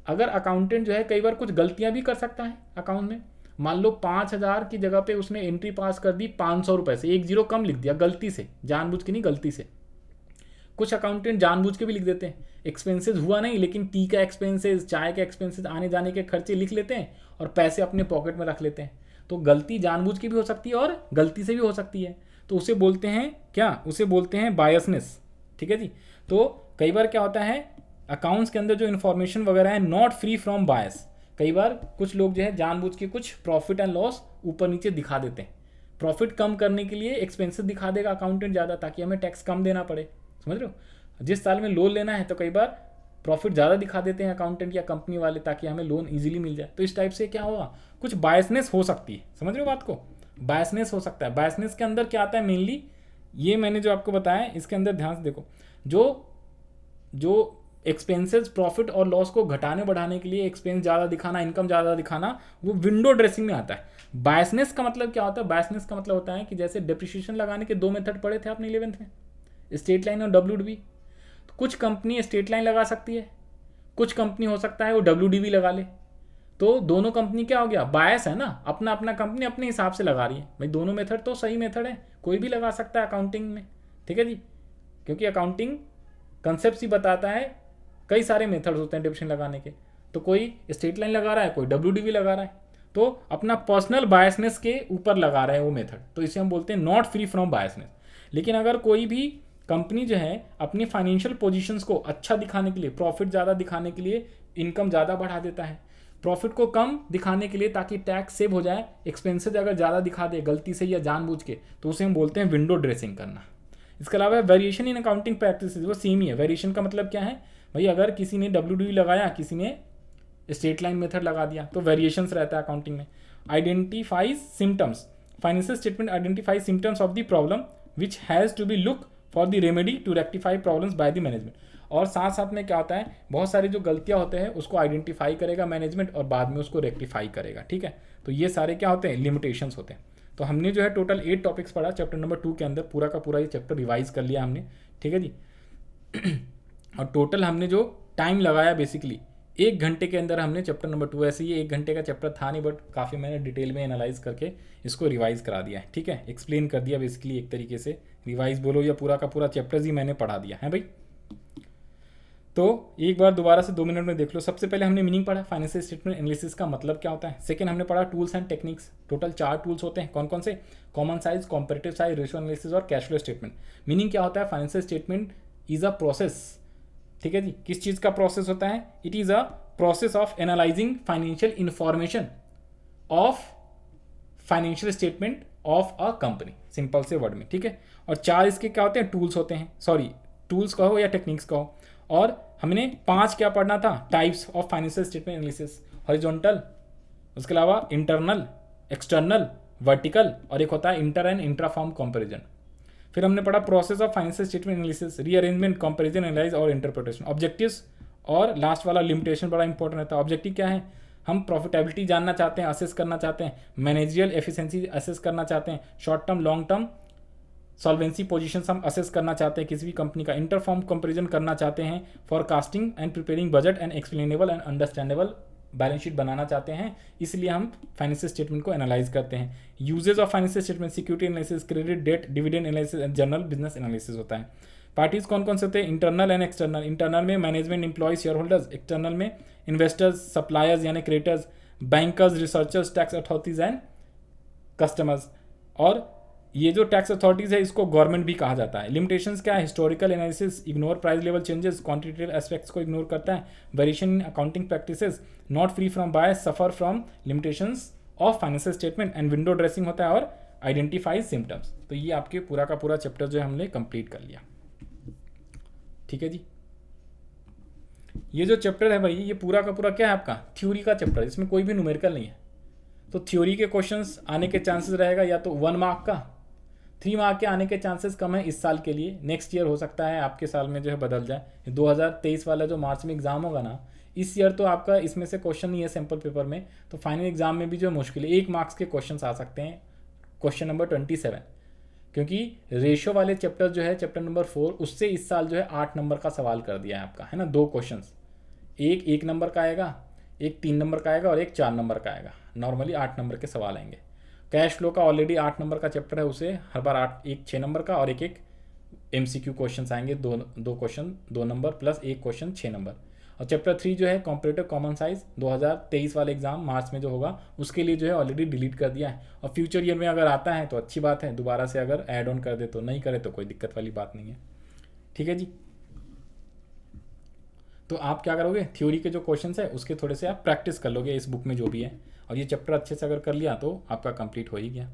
अगर अकाउंटेंट जो है कई बार कुछ गलतियां भी कर सकता है अकाउंट में, मान लो 5000 की जगह पे उसने एंट्री पास कर दी 500 रुपये से, 1 जीरो कम लिख दिया गलती से, जानबूझ के नहीं गलती से, कुछ अकाउंटेंट जानबूझ के भी लिख देते हैं, एक्सपेंसेस हुआ नहीं लेकिन टी का एक्सपेंसेस, चाय के एक्सपेंसेस, आने जाने के खर्चे लिख लेते हैं और पैसे अपने पॉकेट में रख लेते हैं। तो गलती जानबूझ के भी हो सकती है और गलती से भी हो सकती है, तो उसे बोलते हैं क्या, उसे बोलते हैं बायसनेस। ठीक है जी। तो कई बार क्या होता है, अकाउंट्स के अंदर जो इन्फॉर्मेशन वगैरह है नॉट फ्री फ्रॉम बायस, कई बार कुछ लोग जो है जानबूझ के कुछ प्रॉफिट एंड लॉस ऊपर नीचे दिखा देते हैं। प्रॉफिट कम करने के लिए एक्सपेंसेस दिखा देगा अकाउंटेंट ज़्यादा, ताकि हमें टैक्स कम देना पड़े। समझ रहे हो, जिस साल में लोन लेना है तो कई बार प्रॉफिट ज़्यादा दिखा देते हैं अकाउंटेंट या कंपनी वाले, ताकि हमें लोन इजीली मिल जाए। तो इस टाइप से क्या होगा, कुछ बायसनेस हो सकती है। समझ रहे हो बात को, बायसनेस हो सकता है। बायसनेस के अंदर क्या आता है मेनली, ये मैंने जो आपको बताया इसके अंदर ध्यान से देखो, जो एक्सपेंसेस प्रॉफिट और लॉस को घटाने बढ़ाने के लिए एक्सपेंस ज़्यादा दिखाना, इनकम ज़्यादा दिखाना, वो विंडो ड्रेसिंग में आता है। बायसनेस का मतलब क्या होता है, बायसनेस का मतलब होता है कि जैसे डेप्रिसिएशन लगाने के 2 मेथड पढ़े थे आपने 11th में, स्ट्रेट लाइन और WDV। तो कुछ कंपनी स्ट्रेट लाइन लगा सकती है, कुछ कंपनी हो सकता है वो WDV लगा ले। तो दोनों कंपनी क्या हो गया, बायस है ना, अपना अपना कंपनी अपने हिसाब से लगा रही है। भाई दोनों मेथड तो सही मेथड है, कोई भी लगा सकता है अकाउंटिंग में। ठीक है जी, क्योंकि अकाउंटिंग कंसेप्ट ही बताता है, कई सारे मेथड्स होते हैं डेप्रिसिएशन लगाने के। तो कोई स्ट्रेट लाइन लगा रहा है, कोई WDV लगा रहा है, तो अपना पर्सनल बायसनेस के ऊपर लगा रहा है वो मेथड, तो इसे हम बोलते हैं नॉट फ्री फ्रॉम बायसनेस। लेकिन अगर कोई भी कंपनी जो है अपनी फाइनेंशियल पोजीशंस को अच्छा दिखाने के लिए, प्रॉफिट ज़्यादा दिखाने के लिए इनकम ज़्यादा बढ़ा देता है, प्रॉफिट को कम दिखाने के लिए ताकि टैक्स सेव हो जाए, एक्सपेंसेस अगर ज़्यादा दिखा दे गलती से या जानबूझ के, तो उसे हम बोलते हैं विंडो ड्रेसिंग करना। इसके अलावा वेरिएशन इन अकाउंटिंग प्रैक्टिसेस, वो सेम ही है। वेरिएशन का मतलब क्या है भाई, अगर किसी ने WDV लगाया, किसी ने स्ट्रेट लाइन मेथड लगा दिया, तो वेरिएशंस रहता है अकाउंटिंग में। Identifies symptoms, financial statement identifies symptoms of the problem which has to be look for the remedy to rectify problems by the management. और साथ साथ में क्या होता है, बहुत सारी जो गलतियां होते हैं उसको आइडेंटिफाई करेगा मैनेजमेंट और बाद में उसको रेक्टिफाई करेगा। ठीक है, तो ये सारे क्या होते हैं, लिमिटेशंस होते हैं। तो हमने जो है टोटल 8 टॉपिक्स पढ़ा चैप्टर नंबर 2 के अंदर, पूरा का पूरा ये चैप्टर रिवाइज कर लिया हमने। ठीक है जी। और टोटल हमने जो टाइम लगाया बेसिकली 1 घंटे के अंदर हमने चैप्टर नंबर 2, ऐसे ये 1 घंटे का चैप्टर था नहीं, बट काफ़ी मैंने डिटेल में एनालाइज करके इसको रिवाइज करा दिया है। ठीक है, एक्सप्लेन कर दिया बेसिकली, एक तरीके से रिवाइज बोलो या पूरा का पूरा चैप्टर्स ही मैंने पढ़ा दिया है भाई। तो एक बार दोबारा से 2 मिनट में देख लो। सबसे पहले हमने मीनिंग पढ़ा, फाइनेंशियल स्टेटमेंट एनालिसिस का मतलब क्या होता है। सेकंड हमने पढ़ा tools and techniques, total 4 tools होते हैं। कौन कौन से, common size, comparative size, ratio analysis और कैश फ्लो स्टेटमेंट। मीनिंग क्या होता है, financial statement is a process. ठीक है जी, किस चीज़ का प्रोसेस होता है, it is a process of analysing financial information of financial statement of a company, simple से वर्ड में। ठीक है, और 4 इसके क्या होते हैं, टूल्स होते हैं, सॉरी टूल्स कहो या टेक्निक्स कहो। और हमने 5 क्या पढ़ना था, types of financial statement analysis, horizontal, उसके अलावा इंटरनल, एक्सटर्नल, वर्टिकल, और एक होता है inter and intra form comparison. फिर हमने पढ़ा process of financial statement analysis, rearrangement, comparison, analyse और इंटरप्रिटेशन, ऑब्जेक्टिव्स, और लास्ट वाला लिमिटेशन बड़ा इंपॉर्टेंट रहता है। ऑब्जेक्टिव क्या है, हम प्रॉफिटेबिलिटी जानना चाहते हैं, असेस करना चाहते हैं, मैनेजरियल एफिशिएंसी असेस करना चाहते हैं, short term long term solvency position हम असेस करना चाहते हैं किसी भी कंपनी का, इंटरफॉर्म कंपैरिजन करना चाहते हैं, forecasting and preparing budget and explainable and understandable balance sheet बनाना चाहते हैं, इसलिए हम फाइनेंशियल स्टेटमेंट को एनालाइज करते हैं। Uses of financial statement, security analysis, credit, debt, dividend analysis and general business analysis होता है। पार्टीज कौन कौन से होते हैं, इंटरनल एंड एक्सटर्नल। इंटरनल में management, employ, shareholders, external में इन्वेस्टर्स, सप्लायर्स यानी creditors, bankers, researchers, tax authorities and customers. और ये जो टैक्स अथॉरिटीज है इसको गवर्नमेंट भी कहा जाता है। लिमिटेशंस क्या है, historical analysis, ignore price level changes, quantitative aspects को इग्नोर करता है, variation in accounting practices, not free from bias, suffer from limitations of financial statement and window dressing होता है, और आइडेंटिफाई सिम्टम्स। तो ये आपके पूरा का पूरा चैप्टर जो है हमने कंप्लीट कर लिया। ठीक है जी, ये जो चैप्टर है भाई ये पूरा का पूरा क्या है आपका, थ्योरी का चैप्टर है, इसमें कोई भी न्यूमेरिकल नहीं है। तो थ्योरी के क्वेश्चंस आने के चांसेस रहेगा या तो 1 मार्क का, 3 मार्क के आने के चांसेस कम है इस साल के लिए। नेक्स्ट ईयर हो सकता है आपके साल में जो है बदल जाए। 2023 वाला जो मार्च में एग्जाम होगा ना, इस ईयर तो आपका इसमें से क्वेश्चन नहीं है सैम्पल पेपर में, तो फाइनल एग्जाम में भी जो मुश्किल है 1 मार्क्स के क्वेश्चन आ सकते हैं, क्वेश्चन नंबर 27, क्योंकि रेशो वाले चैप्टर जो है चैप्टर नंबर 4 उससे इस साल जो है 8 नंबर का सवाल कर दिया है आपका, है ना। 2 क्वेश्चन, एक 1 नंबर का आएगा, एक 3 नंबर का आएगा और एक 4 नंबर का आएगा। नॉर्मली 8 नंबर के सवाल आएंगे। कैश फ्लो का ऑलरेडी 8 नंबर का चैप्टर है, उसे हर बार 8, एक 6 नंबर का और एक MCQ क्वेश्चन आएंगे, दो क्वेश्चन 2 नंबर प्लस एक क्वेश्चन 6 नंबर। और चैप्टर 3 जो है कॉम्पिटिटिव कॉमन साइज 2023 वाले एग्जाम मार्च में जो होगा उसके लिए जो है ऑलरेडी डिलीट कर दिया है। और फ्यूचर ईयर में अगर आता है तो अच्छी बात है, दोबारा से अगर ऐड ऑन कर दे तो, नहीं करे तो कोई दिक्कत वाली बात नहीं है। ठीक है जी। तो आप क्या करोगे, थ्योरी के जो क्वेश्चन है उसके थोड़े से आप प्रैक्टिस कर लोगे इस बुक में जो भी है, और ये चैप्टर अच्छे से अगर कर लिया तो आपका कंप्लीट हो ही गया।